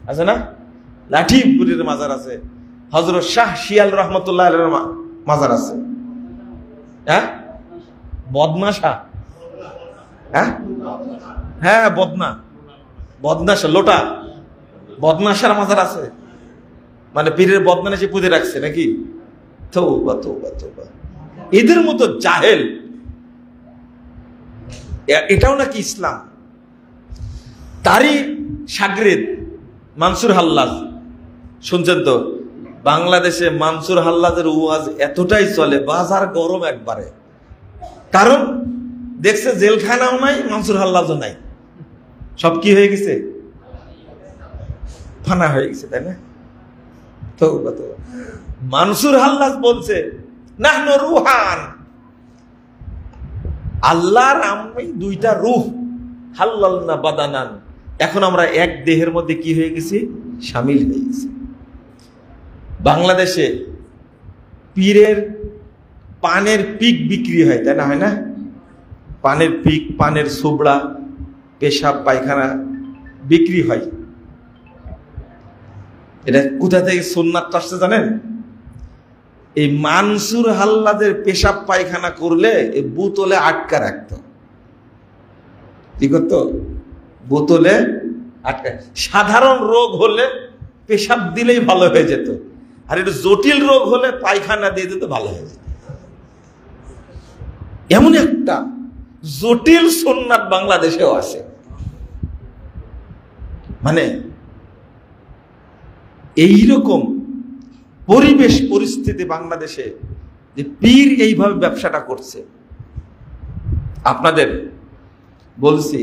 আছে না? লাঠি পীরের মাজার আছে, হযরত শাহ শিয়াল রহমতুল্লাহ আলাইহির মাজার আছে। হ্যাঁ, বদনা শাহ, হ্যাঁ হ্যাঁ বদনা শাহ, লোটা বদনা শাহর মাজার আছে। মানে পীরের বদনা সে পুঁতে রাখছে নাকি? তওবা তওবা তওবা, এদের মতো জাহেল, এটাও নাকি ইসলাম? তারই শাগরিদ মানসুর হাল্লাজ, শুনছেন তো? বাংলাদেশে মানসুর হাল্লাজের ওয়াজ এতটাই চলে, বাজার গরম একবারে। কারণ দেখছে জেলখানাও নাই, মানসুর হাল্লাজও নাই, সব কি হয়ে গেছে? ফানা হয়ে গেছে, তাই না? তো মানসুর হাল্লাজ বলছে নাহনু রুহান, আল্লাহর আমি দুইটা রূহ, হাল্লালনা বাদানান, এখন আমরা এক দেহের মধ্যে কি হয়ে গেছি? শামিল হয়ে গেছি। বাংলাদেশে পীরের পানের পিক বিক্রি হয়, তাই না? হয় না? পানের পিক, পানের সুবড়া, পেশাব পায়খানা বিক্রি হয়। এটা কোথা থেকে সুন্নাত আসছে জানেন? এই মানসুর হাল্লাদের পেশাব পায়খানা করলে এই বোতলে আটকা রাখতো। কি করতো? বোতলে আটকা। সাধারণ রোগ হলে পেশাব দিলেই ভালো হয়ে যেত, আর একটু জটিল রোগ হলে পায়খানা দিয়ে দিতে ভালো হয়ে যেত। এমন একটা জটিল সুন্নাত বাংলাদেশেও আছে। মানে এইরকম পরিবেশ পরিস্থিতি বাংলাদেশে, যে পীর এইভাবে ব্যবসাটা করছে। আপনাদের বলছি,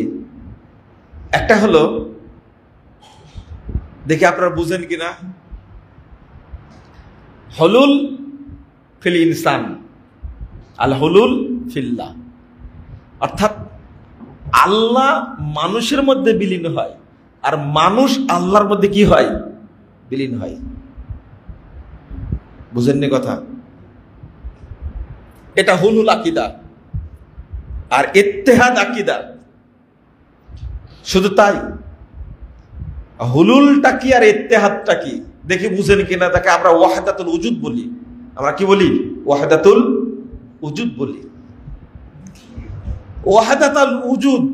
একটা হলো, দেখে আপনারা বুঝেন কিনা, হলুল ফিল ইনসান আল হলুল ফিল্লাহ, অর্থাৎ আল্লাহ মানুষের মধ্যে বিলীন হয়, আর মানুষ আল্লাহর মধ্যে কি হয়? বিলীন হয়। বুঝেননি কথা? এটা হুলুল আকীদা আর ইত্তেহাদ আকীদা। শুধু তাই, হুলুলটা কি আর ইত্তেহাদটা কি দেখি বুঝেন কিনা। তাকে আমরা ওয়াহদাতুল উজুদ বলি। আমরা কি বলি? ওয়াহদাতুল উজুদ বলি। ওয়াহদাতুল উজুদ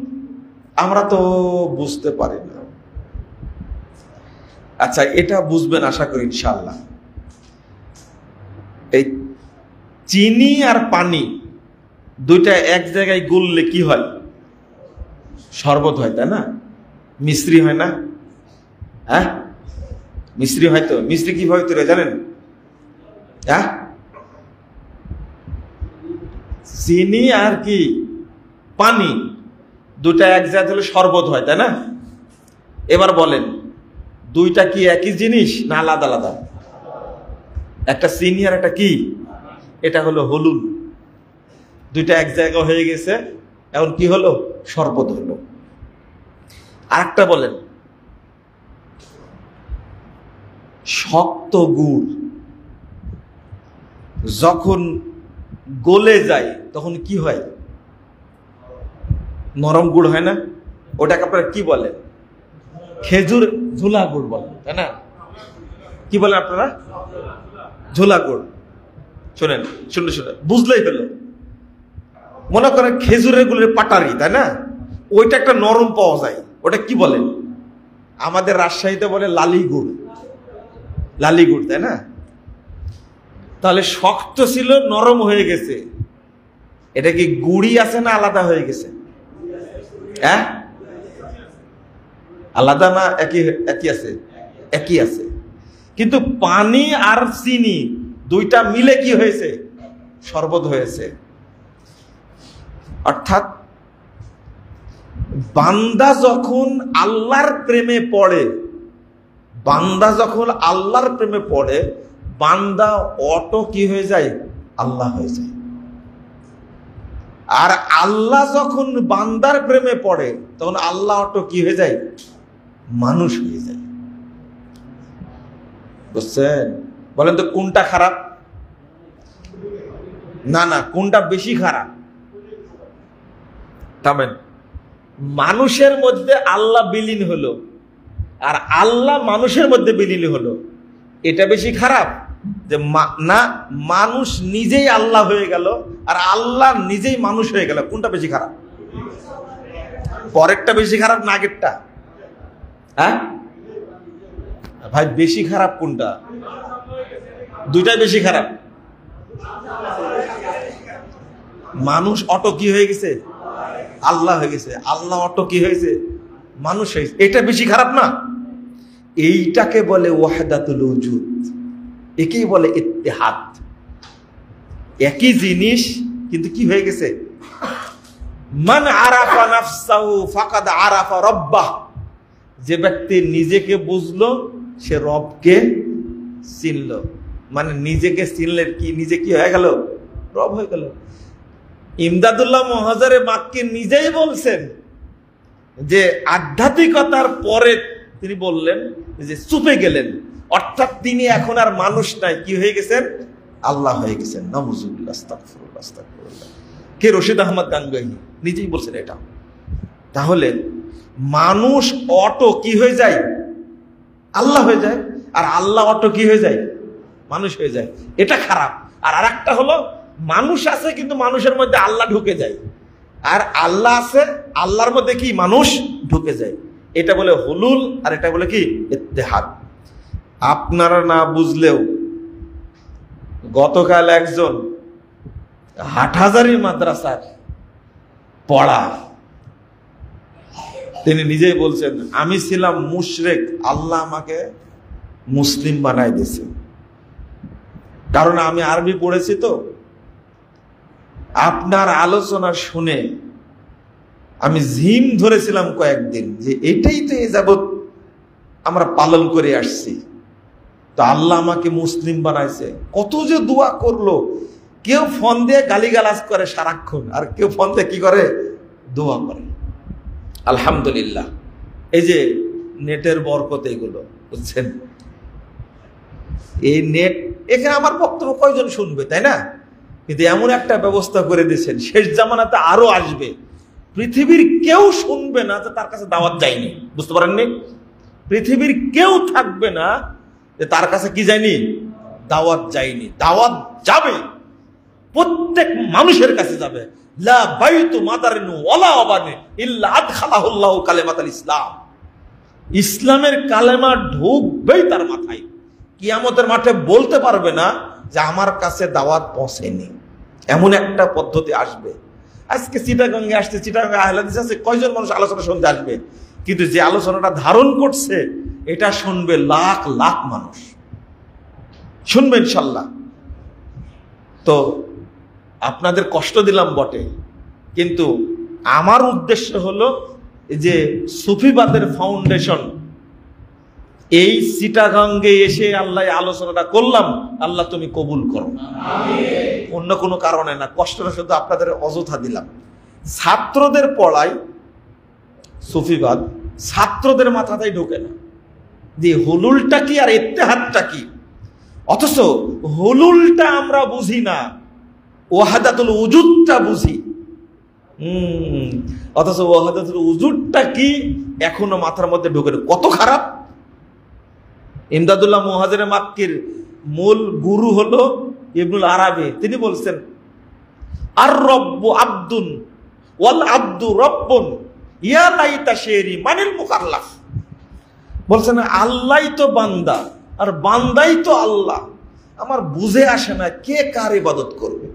আমরা তো বুঝতে পারি না। আচ্ছা, এটা বুঝবেন আশা করি ইনশাআল্লাহ। এই চিনি আর পানি দুইটা এক জায়গায় গুললে কি হয়? শরবত হয়, তাই না? মিশ্রি হয় না? হ্যাঁ, মিশ্রি হয়। তো মিশ্রি কিভাবে তৈরি হয় জানেন? হ্যাঁ, চিনি আর কি পানি দুইটা এক জায়গায় হলে শরবত হয়, তাই না? এবার বলেন, দুইটা কি একই জিনিস না আলাদা আলাদা? একটা চিনি আর একটা কি, এটা হলো হলুল। দুইটা এক জায়গা হয়ে গেছে, এখন কি হলো? শরবত হলো। আরেকটা বলেন, শক্ত গুড় যখন গলে যায় তখন কি হয়? নরম গুড় হয় না? ওটাকে আপনারা কি বলেন? খেজুর ঝোলা গুড় বলেন, তাই না? কি বলেন আপনারা? ঝোলা গুড়। শোনেন, শুনে শুনে বুঝলেই হলো। মনে করেন খেজুরের গুড়ের পাটারি, তাই না? ওইটা একটা নরম পাওয়া যায়, ওটা কি বলেন? আমাদের রাজশাহীতে বলে লালি গুড়, লালি গুড়, তাই না? তাহলে শক্ত ছিল, নরম হয়ে গেছে, এটা কি গুড়ি আছে না আলাদা হয়ে গেছে? হ্যাঁ, আলাদা না একই? একই আছে, একই আছে। কিন্তু পানি আর চিনি দুইটা মিলে কি হয়েছে? শরবত হয়েছে। অর্থাৎ বান্দা যখন আল্লাহর প্রেমে পড়ে, বান্দা যখন আল্লাহর প্রেমে পড়ে, বান্দা অটো কি হয়ে যায়? আল্লাহ হয়ে যায়। আর আল্লাহ যখন বান্দার প্রেমে পড়ে, তখন আল্লাহ অটো কি হয়ে যায়? মানুষ হয়ে যায়। বুঝছেন? বলেন তো কোনটা খারাপ? না না, কোনটা বেশি খারাপ? থামেন। মানুষের মধ্যে আল্লাহ বিলীন হলো আর আল্লাহ মানুষের মধ্যে বিলীন হলো, এটা বেশি খারাপ? যে না, মানুষ নিজেই আল্লাহ হয়ে গেল আর আল্লাহ নিজেই মানুষ হয়ে গেল, কোনটা বেশি খারাপ? পরেরটা বেশি খারাপ না আগেরটা? হ্যাঁ ভাই, বেশি খারাপ কোনটা? দুইটাই বেশি খারাপ। মানুষ অটো কি হয়ে গেছে? আল্লাহ হয়ে গেছে। আল্লাহ অটো কি হয়েছে? মানুষ হয়েছে। এটা বেশি খারাপ না? এইটাকে বলে ওয়াহদাতুল উজুদ, একেই বলে ইত্তেহাদ। একই জিনিস কিন্তু কি হয়ে গেছে? মান আরাফা নাফসাহু ফাকাদ আরাফা রাব্বাহ। যে ব্যক্তি নিজেকে বুঝলো সে রবকে চিনল। মানে নিজেকে চিনলে কি নিজে কি হয়ে গেল? রব হয়ে গেল। ইমদাদুল্লাহ মুহাজারে মাক্কি নিজেই বলছেন যে আধ্যাত্মিকতার পরে তিনি বললেন যে চুপে গেলেন, অর্থাৎ তিনি এখন আর মানুষ নাই, কি হয়ে গেছেন? আল্লাহ হয়ে গেছেন। নাউজুবিল্লাহ, আস্তাগফিরুল্লাহ, আস্তাগফিরুল্লাহ। কে? রশিদ আহমদ গাঙ্গুহি নিজেই বলছেন এটা। তাহলে মানুষ অটো কি হয়ে যায়? আল্লাহ হয়ে যায়। আর আল্লাহ অটো কি হয়ে যায়? মানুষ হয়ে যায়। এটা খারাপ। আর আরেকটা হলো মানুষ আছে কিন্তু মানুষের মধ্যে আল্লাহ ঢুকে যায়, আর আল্লাহ আছে আল্লাহর মধ্যে কি মানুষ ঢুকে যায়। এটা বলে হুলুল আর এটা বলে কি? ইত্তেহাদ। আপনারা না বুঝলেও গতকাল একজন হাটহাজারী মাদ্রাসার পড়া, তিনি নিজেই বলছেন আমি ছিলাম মুশরিক, আল্লাহ আমাকে মুসলিম বানাই দিয়েছে। কারণ আমি আরবি পড়েছি তো। আপনার আলোচনা শুনে আমি ঝিম ধরেছিলাম কয়েকদিন যে এটাই তো এ যাবৎ আমরা পালন করে আসছি, তো আল্লাহ আমাকে মুসলিম বানাইছে। কত যে দোয়া করলো, কেউ ফোন দিয়ে গালিগালাজ করে সারাক্ষণ, আর কেউ ফোন দিয়ে কি করে? দোয়া করে। আলহামদুলিল্লাহ, এই যে নেটের বরকত, এগুলো বুঝছেন? এই নেট, এখানে আমার বক্তব্য কয়জন শুনবে, তাই না? কিন্তু এমন একটা ব্যবস্থা করে দিয়েছেন, শেষ জামানাতে আরো আসবে, পৃথিবীর কেউ শুনবে না যে তার কাছে দাওয়াত যায়নি। বুঝতে পারেননি? পৃথিবীর কেউ থাকবে না যে তার কাছে কি যায়নি? দাওয়াত যায়নি। দাওয়াত যাবে, প্রত্যেক মানুষের কাছে যাবে। লা বাইতু মাদারিন ওয়ালা আবানি ইল্লা আদখালাহুল্লাহু কালিমাতাল ইসলাম। ইসলামের কালেমা ঢুকবেই তার মাথায়। কিয়ামতের মাঠে বলতে পারবে না যে আমার কাছে দাওয়াত পৌঁছেনি। এমন একটা পদ্ধতি আসবে। আজকে চিটাগঙ্গে আসছে, চিটাগঙ্গে আহলে হাদিস আছে, কয়জন মানুষ আলোচনা শুনতে আসবে? কিন্তু যে আলোচনাটা ধারণ করছে এটা শুনবে লাখ লাখ মানুষ, শুনবে ইনশাল্লাহ। তো আপনাদের কষ্ট দিলাম বটে, কিন্তু আমার উদ্দেশ্য হলো যে সুফিবাদের ফাউন্ডেশন এই চিটাগঙ্গে এসে আল্লাহ আলোচনাটা করলাম, আল্লাহ তুমি কবুল করো, অন্য কোনো কারণে না। কষ্টটা শুধু আপনাদের অযথা দিলাম। ছাত্রদের পড়াই সুফিবাদ, ছাত্রদের মাথাতেই ঢোকে না যে হুলুলটা কি আর ইত্তেহাদটা কি। অথচ হুলুলটা আমরা বুঝি না, ওয়াহাদাতুল উজুদটা বুঝি। অথচ ওয়াহাদাতুল উজুরটা কি এখনো মাথার মধ্যে ঢোকে না, কত খারাপ। ইমদাদুল্লাহ মুহাজিরে মাক্কির মূল গুরু হলো ইবনুল আরাবী। তিনি বলছেন আর রব্বু আব্দুন ওয়াল আব্দু রব্বুন ইয়া লাইতা শেরি মানিল মুকাল্লাফ। বলছেন আল্লাহই তো বান্দা আর বান্দাই তো আল্লাহ, আমার বুঝে আসে না কে কার ইবাদত করবে।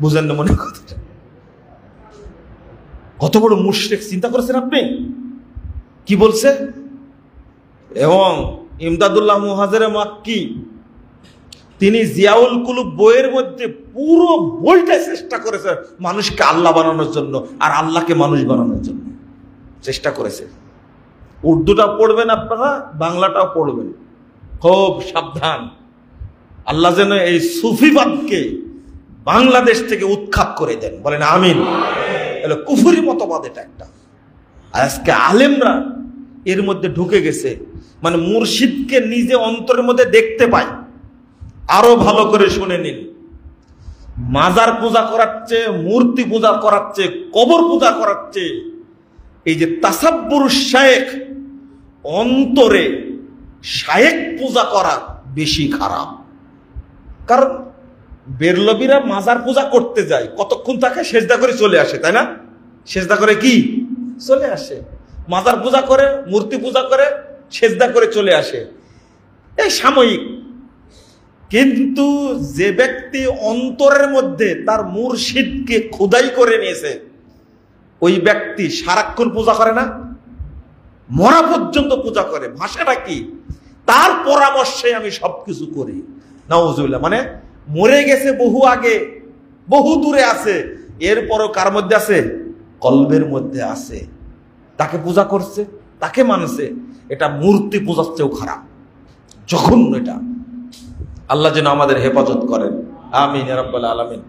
বুঝেন না মনে কথাটা? কত বড় মুশরিক চিন্তা করেছেন আপনি? কি বলছে? এবং ইমদাদুল্লাহ মুহাজিরে মাক্কি তিনি জিয়াউল কুলুব বইয়ের মধ্যে পুরো বইটা চেষ্টা করেছে মানুষকে আল্লাহ বানানোর জন্য আর আল্লাহকে মানুষ বানানোর জন্য চেষ্টা করেছে। উর্দুটা পড়বেন আপনারা, বাংলাটাও পড়বেন, খুব সাবধান। আল্লাহ যেন এই সুফিবাদকে বাংলাদেশ থেকে উৎখাত করে দেন, বলেন আমিন। এলো কুফরি মতবাদ, এটা একটা। আজকে আলেমরা এর মধ্যে ঢুকে গেছে, মানে মুর্শিদকে নিজে অন্তরের মধ্যে দেখতে পায়। আরো ভালো করে শুনে নিন, মাজার পূজা করাচ্ছে, মূর্তি পূজা করাচ্ছে, কবর পূজা করাচ্ছে, এই যে তাসাব্বুর শায়েখ, অন্তরে শায়েখ পূজা করা বেশি খারাপ। কারণ বেরলবিরা মাজার পূজা করতে যায়, কতক্ষণ তাকে সেজদা করে চলে আসে, তাই না? সেজদা করে কি চলে আসে, মাজার পূজা করে, মূর্তি পূজা করে, সেজদা করে চলে আসে, এই সাময়িক। কিন্তু যে ব্যক্তি অন্তরের মধ্যে তার মুর্শিদকে খোদাই করে নিয়েছে, ওই ব্যক্তি সারাক্ষণ পূজা করে না, মরা পর্যন্ত পূজা করে। ভাষাটা কি? তার পরামর্শে আমি সবকিছু করি। নাউজুবিল্লাহ। মানে মরে গেছে বহু আগে, বহু দূরে আছে, এরপরও কার মধ্যে আছে? কলবের মধ্যে আছে। তাকে পূজা করছে, তাকে মানছে। এটা মূর্তি পূজার চেয়েও খারাপ, জঘন্য এটা। আল্লাহ যেন আমাদের হেফাজত করেন, আমিন ইয়া রাব্বাল আলামিন।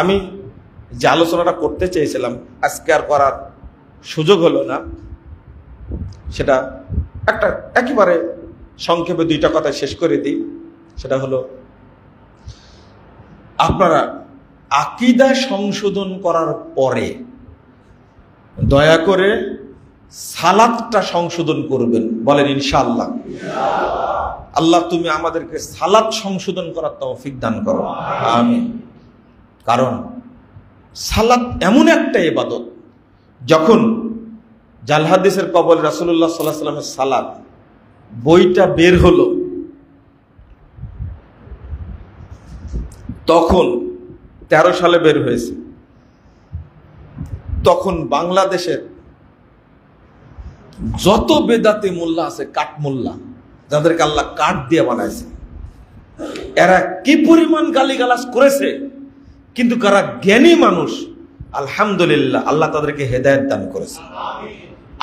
আমি যে আলোচনাটা করতে চেয়েছিলাম আজকে আর করার সুযোগ হলো না, সেটা একটা একেবারে সংক্ষেপে দুইটা কথা শেষ করে দিই। সেটা হলো, আপনারা আকীদা সংশোধন করার পরে দয়া করে সালাতটা সংশোধন করবেন, বলেন ইনশাআল্লাহ। আল্লাহ তুমি আমাদেরকে সালাত সংশোধন করার তৌফিক দান করো, আমিন। কারণ সালাত এমন একটা ইবাদত, যখন জাল হাদিসের কবল রাসূলুল্লাহ সাল্লাল্লাহু আলাইহি ওয়াসাল্লামের সালাত বইটা বের হলো, তখন 13 সালে বের হয়েছে, তখন বাংলাদেশের যত বেদাতি মোল্লা আছে, কাঠ মোল্লা, যাদেরকে আল্লাহ কাঠ দিয়ে বানাইছে, এরা কি পরিমাণ গালিগালাজ করেছে। কিন্তু কারা জ্ঞানী মানুষ, আলহামদুলিল্লাহ, আল্লাহ তাদেরকে হেদায়েত দান করেছে।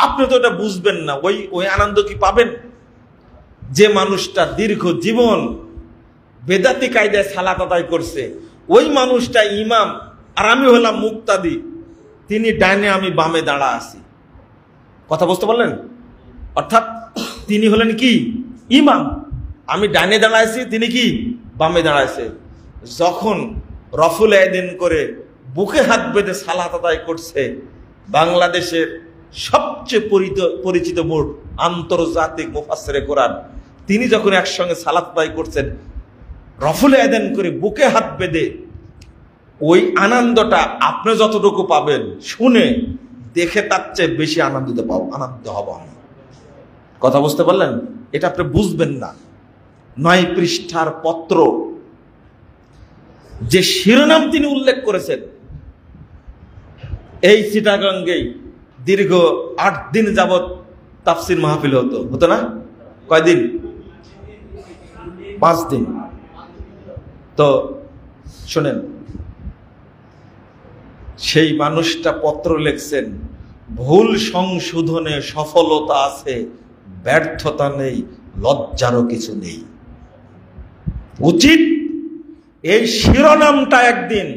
আপনি তো এটা বুঝবেন না, ওই আনন্দ কি পাবেন? যে মানুষটা দীর্ঘ জীবন বেদাতি কায়দায় সালাত আদায় করছে, ওই মানুষটা ইমাম আর আমি হলাম মুক্তাদি, তিনি ডাইনে আমি বামে দাঁড়া আছি। কথা বুঝতে পারলেন? অর্থাৎ তিনি হলেন কি ইমাম, আমি ডাইনে দাঁড়াইছি, তিনি কি বামে দাঁড়াইছে। যখন রফুল আয়দিন করে বুকে হাত বেঁধে সালাত আদায় করছে, বাংলাদেশের সবচেয়ে পরিচিত মোট আন্তর্জাতিক মুফাসসিরে কোরআন, তিনি যখন একসঙ্গে সালাত আদায় করছেন, রফুল আয়দিন করে বুকে হাত বেঁধে, ওই আনন্দটা আপনি যতটুকু পাবেন শুনে দেখে তার চেয়ে বেশি আনন্দিত হব আমি। কথা বুঝতে পারলেন? এটা আপনি বুঝবেন না। 9 পৃষ্ঠার পত্র, যে শিরোনাম তিনি উল্লেখ করেছেন, এই চিটাগাঙ্গেই দীর্ঘ 8 দিন যাবৎ তাফসির মাহফিল হতো না? কয়দিন? 5 দিন। তো শোনেন, সেই মানুষটা পত্র লিখছেন, ভুল সংশোধনে সফলতা আছে, ব্যর্থতা নেই, লজ্জারও কিছু নেই। উচিত এই শিরোনামটা একদিন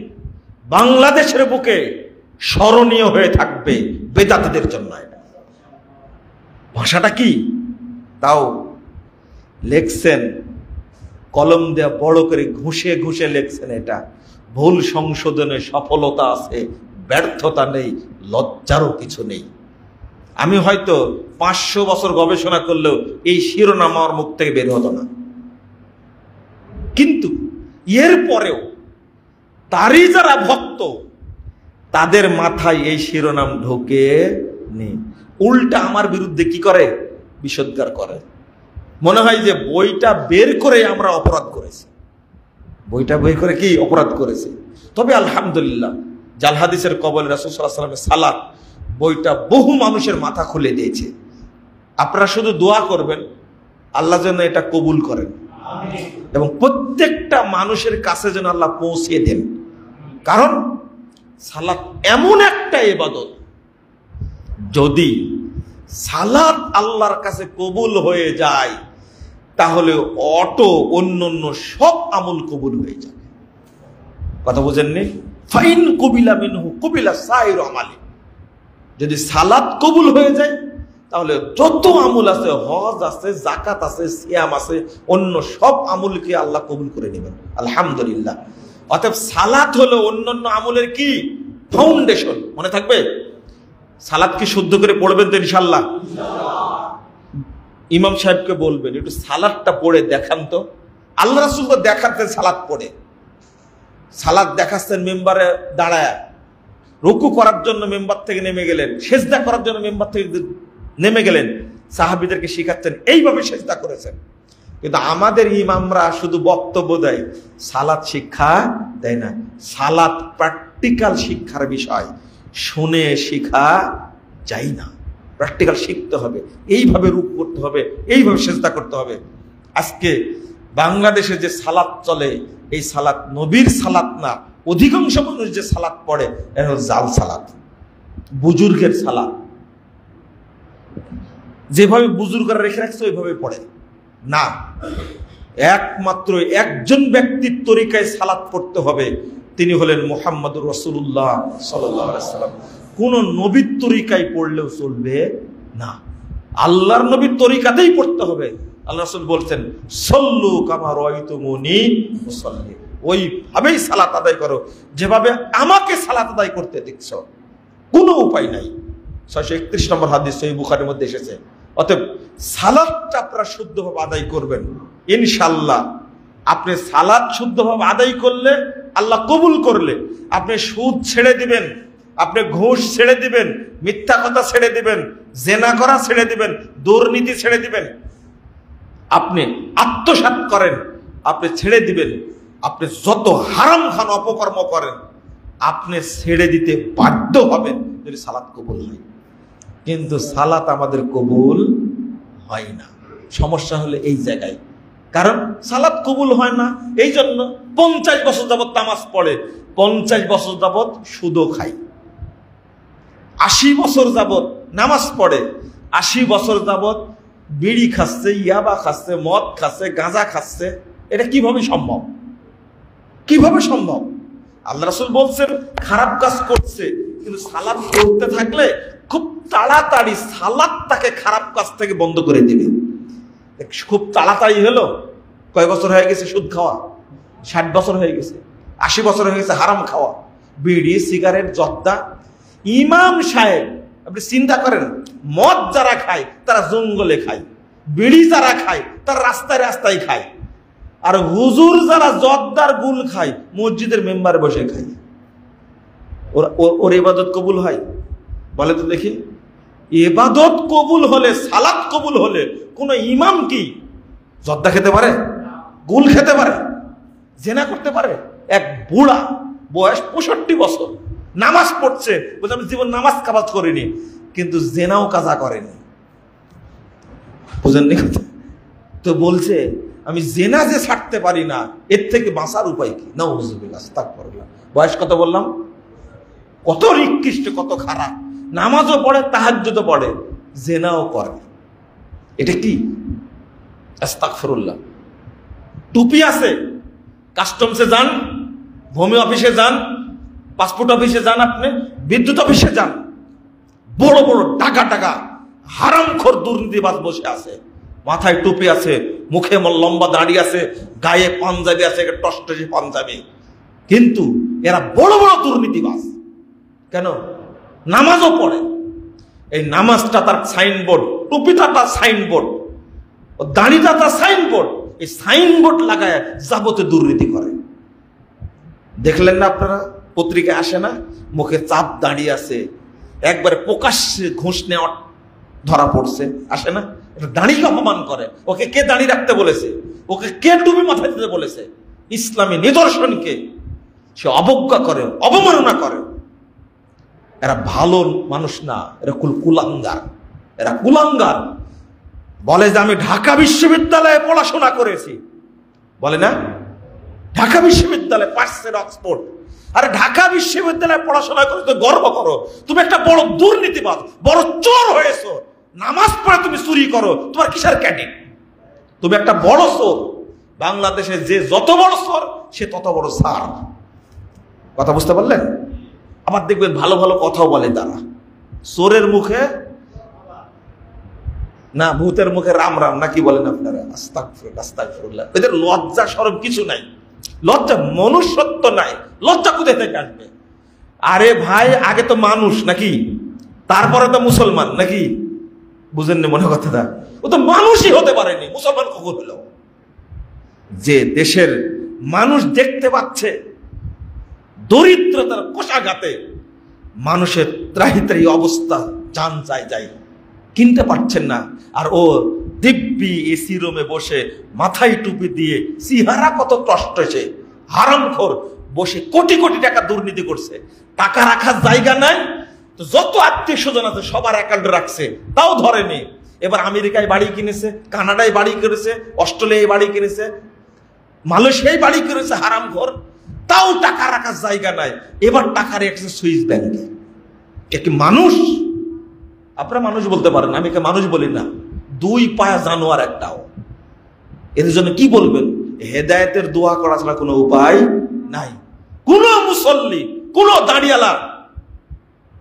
বাংলাদেশের বুকে স্মরণীয় হয়ে থাকবে বেদাতীদের জন্য। ভাষাটা কি? তাও লেখছেন কলম দেয়া বড় করে ঘুষে ঘুষে লেখছেন, এটা ভুল সংশোধনে সফলতা আছে, ব্যর্থতা নেই, লজ্জারও কিছু নেই। আমি হয়তো 500 বছর গবেষণা করলেও এই শিরোনাম আমার মুখ থেকে বের হতো না, কিন্তু এর পরেও তারই যারা ভক্ত তাদের মাথায় এই শিরোনাম ঢোকে নেই, উল্টা আমার বিরুদ্ধে কি করে, বিষোদ্গার করে। মনে হয় যে বইটা বের করে আমরা অপরাধ করেছি, বইটা বের করে কি অপরাধ করেছি। তবে আলহামদুলিল্লাহ, জাল হাদিসের কবলে রাসূল সাল্লাল্লাহু আলাইহি ওয়াসাল্লামের সালাত বইটা বহু মানুষের মাথা খুলে দিয়েছে। আপনারা শুধু দোয়া করবেন আল্লাহ যেন এটা কবুল করেন, এবং প্রত্যেকটা মানুষের কাছে যেন আল্লাহ পৌঁছে দেন। কারণ সালাত এমন একটা ইবাদত, যদি সালাত আল্লাহর কাছে কবুল হয়ে যায় তাহলে অটো অন্যান্য সব আমল কবুল হয়ে যাবে। কথা বুঝেননি? ফাইন কবিলা মিনহু কবিলা সাইর আমালি, যদি সালাত কবুল হয়ে যায় তাহলে যত আমল আছে, হজ আছে, যাকাত আছে, সিয়াম আছে, অন্য সব আমলকে আল্লাহ কবুল করে নেবেন। আলহামদুলিল্লাহ। অতএব সালাত হলো অন্যান্য আমলের কি ফাউন্ডেশন। মনে থাকবে, সালাত কি শুদ্ধ করে পড়বেন তো ইনশাআল্লাহ? ইমাম সাহেবকে বলবেন একটু সালাতটা পড়ে দেখান তো। আল্লাহ রাসূল তো দেখাতেন সালাত পড়ে, সালাত দেখাচ্ছেন মেম্বারে দাঁড়ায়, রুকু করার জন্য মেম্বার থেকে নেমে গেলেন, সেজদা করার জন্য মেম্বার থেকে নেমে গেলেন, সাহাবীদেরকে শিখাচ্ছেন, এইভাবে সেজদা করেছেন। কিন্তু আমাদের ইমামরা শুধু বক্তব্য দেয়, সালাত শিক্ষা দেয় না। সালাত প্র্যাকটিক্যাল শিক্ষার বিষয়, শুনে শিখা যায় না, প্র্যাকটিক্যাল শিখতে হবে। এইভাবে রুকু করতে হবে, এইভাবে সেজদা করতে হবে। আজকে বাংলাদেশে যে সালাত চলে, এই সালাত নবীর সালাত না। অধিকাংশ মানুষ যে সালাত পড়ে এটা হলো জাল সালাত, বুজুর্গের সালাত। যেভাবে বুজুর্গরা রেখে রাখছে ওইভাবে পড়ে না। একমাত্র একজন ব্যক্তির তরিকায় সালাত পড়তে হবে, তিনি হলেন মুহাম্মদুর রাসূলুল্লাহ সাল্লাল্লাহু আলাইহি ওয়াসাল্লাম। কোন নবীর তরিকায় পড়লেও চলবে না, আল্লাহর নবীর তরিকাতেই পড়তে হবে। আল্লাহ রাসূল বলছেন, সল্লু কামা রাআইতুমুনি উসাল্লি, ওইভাবেই সালাত আদায় করো যেভাবে আমাকে সালাত আদায় করতে দেখছো, কোনো উপায় নাই। 631 নম্বর হাদিস সহিহ বুখারীর মধ্যে এসেছে। অতএব সালাতটা আপনারা শুদ্ধভাবে আদায় করবেন ইনশাআল্লাহ। আপনি সালাত শুদ্ধভাবে আদায় করলে, আল্লাহ কবুল করলে, আপনি সুদ ছেড়ে দিবেন, আপনি ঘুষ ছেড়ে দিবেন, মিথ্যা কথা ছেড়ে দিবেন, জেনা করা ছেড়ে দিবেন, দুর্নীতি ছেড়ে দিবেন, আপনি আত্মসাৎ করেন, আপনি ছেড়ে দিবেন, আপনি যত হারাম খান অপকর্ম করেন আপনি ছেড়ে দিতে বাধ্য হবেন যদি সালাত কবুল হয়। কিন্তু সালাত আমাদের কবুল হয় না। সমস্যা হলে এই জায়গায়, কারণ সালাত কবুল হয় না। এই জন্য 50 বছর যাবত নামাজ পড়ে, 50 বছর যাবত সুদও খায়, 80 বছর যাবত নামাজ পড়ে, 80 বছর যাবত বিড়ি খাচ্ছে, ইয়াবা খাচ্ছে, মদ খাচ্ছে, গাঁজা খাচ্ছে। এটা কিভাবে সম্ভব? কিভাবে সম্ভব? আল্লাহ রাসূল বলছেন খারাপ কাজ করছে, কিন্তু সালাত করতে থাকলে খুব তাড়াতাড়ি সালাত তাকে খারাপ কাজ থেকে বন্ধ করে দিবে। খুব তাড়াতাড়ি হলো, কয় বছর হয়ে গেছে সুদ খাওয়া? 60 বছর হয়ে গেছে, 80 বছর হয়ে গেছে হারাম খাওয়া, বিড়ি, সিগারেট, জর্দা। ইমাম সাহেব, আপনি চিন্তা করেন, মদ যারা খায় তারা জঙ্গলে খায়, বিড়ি যারা খায় তারা রাস্তায় রাস্তায় খায়, আর হুজুর যারা জর্দার গুল খায় মসজিদের মেম্বারে বসে খায়। ওর ইবাদত কবুল হয়? বলে তো দেখি। ইবাদত কবুল হলে, সালাত কবুল হলে কোন ইমাম কি জর্দা খেতে পারে, গুল খেতে পারে, জেনা করতে পারে? এক বুড়া বয়স 65 বছর নামাজ পড়ছে, বলছে আমি জীবন নামাজ কাবাজ করিনি, কিন্তু জেনাও কাজা করেনি। বুঝেননি কথা? তো বলছে আমি জেনা যে ছাড়তে পারি না, এর থেকে বাঁচার উপায় কি? নাউযুবিল্লাহ, আস্তাগফিরুল্লাহ। বয়স কত বললাম? কত নিকৃষ্ট, কত খারাপ। নামাজও পড়ে, তাহাজ্জুদও পড়ে, জেনাও করে। এটা কি? আস্তাগফিরুল্লাহ। টুপি আছে, কাস্টমসে যান, ভূমি অফিসে যান, পাসপোর্ট অফিসে যান, আপনি বিদ্যুৎ অফিসে যান, বড় বড় টাকা টাকা হারামখোর দুর্নীতিবাজ বসে আছে, মাথায় টুপি আছে, মুখে লম্বা দাড়ি আছে, গায়ে পাঞ্জাবি আছে, টসটসে পাঞ্জাবি, কিন্তু এরা বড় বড় দুর্নীতিবাজ। কেন? নামাজও পড়ে, এই নামাজটা তার সাইনবোর্ড, টুপিটা তার সাইনবোর্ড, দাড়িটা তার সাইনবোর্ড, এই সাইনবোর্ড লাগায় যাবতীয় দুর্নীতি করে। দেখলেন না আপনারা, পত্রিকায় আসে না, মুখে চাপ দাঁড়িয়ে আছে, একবারে প্রকাশ্যে ঘুষ নেওয়া ধরা পড়ছে, আসে না? দাঁড়িয়ে অপমান করে। ওকে কে দাঁড়িয়ে রাখতে বলেছে? ওকে কে টুপি মাথায় দিতে বলেছে? ইসলামী নিদর্শনকে সে অবজ্ঞা করে, অবমাননা করে। এরা ভালো মানুষ না, এরা কুলাঙ্গার, এরা কুলাঙ্গার। বলে যে আমি ঢাকা বিশ্ববিদ্যালয়ে পড়াশোনা করেছি, বলে না? ঢাকা বিশ্ববিদ্যালয়ে পার্সের অক্সফোর্ড। আরে ঢাকা বিশ্ববিদ্যালয়ে পড়াশোনা করে তো গর্ব করো, তুমি একটা বড় দুর্নীতিবাজ, বড় চোর হয়েছো। নামাজ পড়ে তুমি চুরি করো, তোমার কিসের ক্যাটিং? তুমি একটা বড় চোর। বাংলাদেশে যে যত বড় চোর সে তত বড় সার। কথা বুঝতে পারলেন? আবার দেখবেন ভালো ভালো কথাও বলে তারা। চোরের মুখে না, ভূতের মুখে রাম রাম নাকি বলেন আপনারা? আস্তাগফিরুল্লাহ, আস্তাগফিরুল্লাহ। এদের লজ্জা শরম কিছু নাই, লজ্জা মনুষ্যত্ব নাই। লজ্জা কোথায় থেকে আসবে? আরে ভাই, আগে তো মানুষ নাকি, তারপরে তো মুসলমান নাকি? বুঝেননি মনে কথাটা? ও তো মানুষই হতে পারেনি, মুসলমান কখন হলো? যে দেশের মানুষ দেখতে পাচ্ছে দরিদ্রতার কোষাঘাতে মানুষের ত্রাহি ত্রাহি অবস্থা, জান যায় যায়, কিনতে পারছেন না, আর ও দিব্যি এসি রুমে বসে মাথায় টুপি দিয়ে সিহারা কত কষ্ট, সে হারামখোর বসে কোটি কোটি টাকা দুর্নীতি করছে। টাকা রাখার জায়গা নাই, তো যত আত্মীয় স্বজন আছে সবার অ্যাকাউন্টে রাখছে, তাও ধরেনি। এবার আমেরিকায় বাড়ি কিনেছে, কানাডায় বাড়ি কিনেছে, অস্ট্রেলিয়ায় বাড়ি কিনেছে, মালয়েশিয়ায় বাড়ি কিনেছে, হারামখোর, তাও টাকা রাখার জায়গা নাই। এবার টাকা রেখেছে সুইস ব্যাংকে। কি মানুষ? আপনারা মানুষ বলতে পারেন, আমি কে মানুষ বলি না। দুই পায়া জানোয়ার একটাও। এদের জন্য কি বলবেন? হেদায়েতের দোয়া করা ছাড়া কোনো উপায় নাই। কোন মুসল্লি, কোন দাঁড়িয়ালা,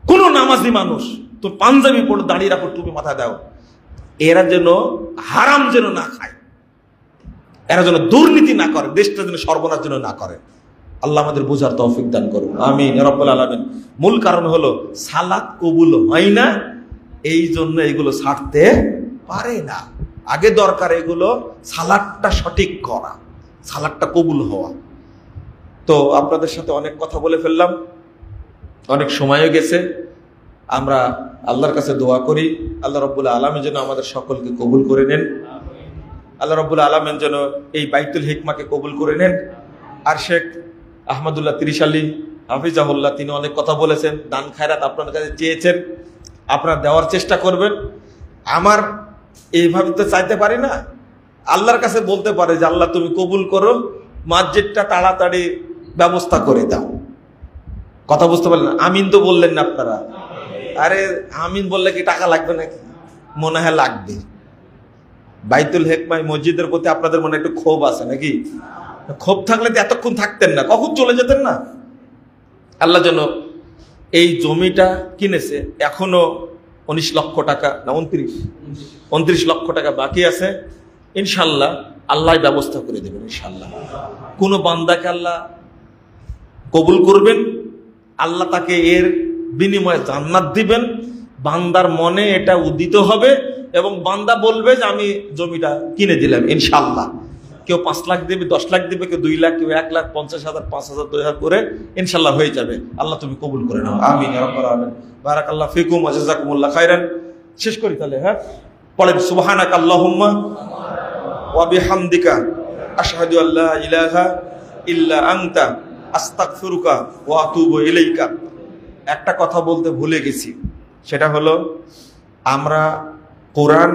কোন নামাজি মানুষ তো পাঞ্জাবি পড়ে দাঁড়িয়ে রাখো, টুপি মাথায় দাও, এরা যেন হারাম যেন না খায়, এরা যেন দুর্নীতি না করে, দেশটা যেন সর্বনাশ যেন না করে। আল্লাহ আমাদের বোঝার তৌফিক দান করুন, আমিন ইয়া রাব্বাল আলামিন। মূল কারণ হলো সালাত কবুল হয় না, এই জন্য এগুলো ছাড়তে পারে না। আগে দরকার এগুলো সালাতটা সঠিক করা, সালাতটা কবুল হওয়া। তো আপনাদের সাথে অনেক কথা বলে ফেললাম, অনেক সময়ও গেছে। আমরা আল্লাহর কাছে দোয়া করি, আল্লাহ রাব্বুল আলামিন যেন আমাদের সকলকে কবুল করে নেন। আল্লাহ রাব্বুল আলামিন যেন এই বাইতুল হিকমাকে কবুল করে নেন। আর শেখ আহমদুল্লাহ ত্রিশালী হাফিজাহুল্লাহ, তিনি অনেক কথা বলেছেন, দান খায়রাত আপনার কাছে চেয়েছেন, আপনারা দেওয়ার চেষ্টা করবেন। আমার এইভাবে তো চাইতে পারি না, আল্লাহর কাছে বলতে পারে যে আল্লাহ তুমি কবুল করো, মসজিদটা তাড়াতাড়ি ব্যবস্থা করে দাও। কথা বুঝতে পারলেন? আমিন তো বললেন না আপনারা? আরে আমিন বললে কি টাকা লাগবে নাকি? মনে হয় লাগবে। বাইতুল হিকমায় মসজিদের প্রতি আপনাদের মনে একটু ক্ষোভ আছে নাকি? ক্ষোভ থাকলে তো এতক্ষণ থাকতেন না, কখন চলে যেতেন না। আল্লাহ যেন এই জমিটা কিনেছে, এখনো 19 লক্ষ টাকা না 29 লক্ষ টাকা বাকি আছে। ইনশাল্লাহ আল্লাহ ব্যবস্থা করে দেবেন। ইনশাল্লাহ কোনো বান্দাকে আল্লাহ কবুল করবেন, আল্লাহ তাকে এর বিনিময়ে জান্নাত দিবেন। বান্দার মনে এটা উদিত হবে এবং বান্দা বলবে যে আমি জমিটা কিনে দিলাম। ইনশাল্লাহ কেউ 5 লাখ দেবে, 10 লাখ দেবে, কেউ 2 লাখ, কেউ 1 লাখ, 50,000, 5,000, 2,000 করে ইনশাল্লাহ হয়ে যাবে। আল্লাহ তুমি কবুল করে নাও, আমিন ইয়া রাব্বাল আলামিন। বারাকাল্লাহু ফিকুম ওয়া জাযাকুমুল্লাহ খাইরান। শেষ করি তাহলে, হ্যাঁ পড়েন, সুবহানাকা আল্লাহুম্মা ওয়া বিহামদিকা আশহাদু আল্লা ইলাহা ইল্লা আনতা আস্তাগফিরুকা ওয়া আতুবু ইলাইকা। একটা কথা বলতে ভুলে গেছি, সেটা হলো আমরা কোরআন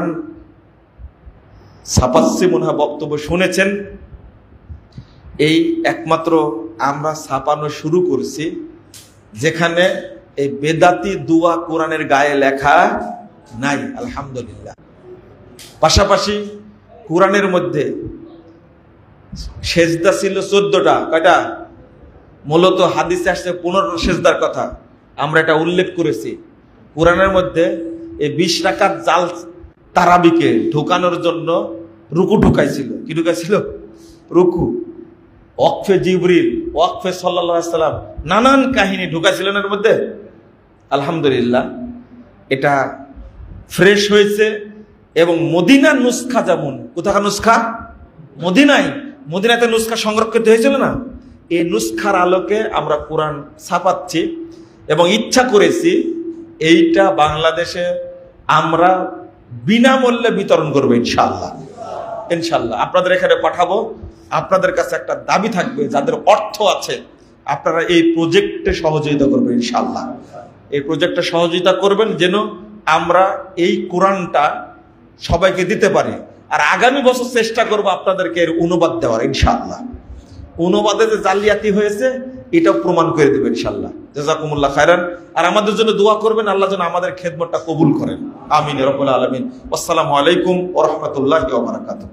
ছাপাচ্ছি, মনে হয় বক্তব্য শুনেছেন। এই একমাত্র আমরা ছাপানো শুরু করছি যেখানে এই বেদাতি দুয়া কোরআনের গায়ে লেখা নাই, আলহামদুলিল্লাহ। পাশাপাশি কোরআনের মধ্যে সেজদা ছিল 14টা, কয়টা? মূলত হাদিসে আসছে 15টা সেজদার কথা, আমরা এটা উল্লেখ করেছি। কোরআনের মধ্যে এই 20 রাকাত জাল তারাবিকে ঢোকানোর জন্য রুকু ঢুকাইছিল। কি ঢুকাইছিল? রুকু। ওয়াকফে জিবরিল ওয়াকফে সাল্লাল্লাহু আলাইহি সাল্লাম নানান কাহিনী ঢুকাছিলেন এর মধ্যে। আলহামদুলিল্লাহ এটা ফ্রেশ হয়েছে। এবং মদিনার নুসখা যেমন, কোথাকার নুসখা? মদিনাতে নুসখা সংরক্ষিত হয়েছিল না, এই নুসখার আলোকে আমরা কোরআন ছাপাচ্ছি এবং ইচ্ছা করেছি এইটা বাংলাদেশে আমরা বিনামূল্যে বিতরণ করবো ইনশাআল্লাহ। আপনাদের এখানে পাঠাবো। আপনাদের কাছে একটা দাবি থাকবে, যাদের অর্থ আছে আপনারা এই প্রজেক্টে সহযোগিতা করবেন ইনশাআল্লাহ। এই প্রজেক্টে সহযোগিতা করবেন যেন আমরা এই কোরআনটা সবাইকে দিতে পারি। আর আগামী বছর চেষ্টা করব আপনাদেরকে এর অনুবাদ দেওয়ার ইনশাআল্লাহ। অনুবাদে যে জালিয়াতি হয়েছে এটাও প্রমাণ করে দেবে ইনশাআল্লাহ। জাযাকুমুল্লাহ খায়রান। আর আমাদের জন্য দোয়া করবেন, আল্লাহ যেন আমাদের খেদমতটা কবুল করেন। আমিন রাব্বুল আলামিন। আসসালামু আলাইকুম ওয়া রাহমাতুল্লাহি ওয়া বারাকাতুহু।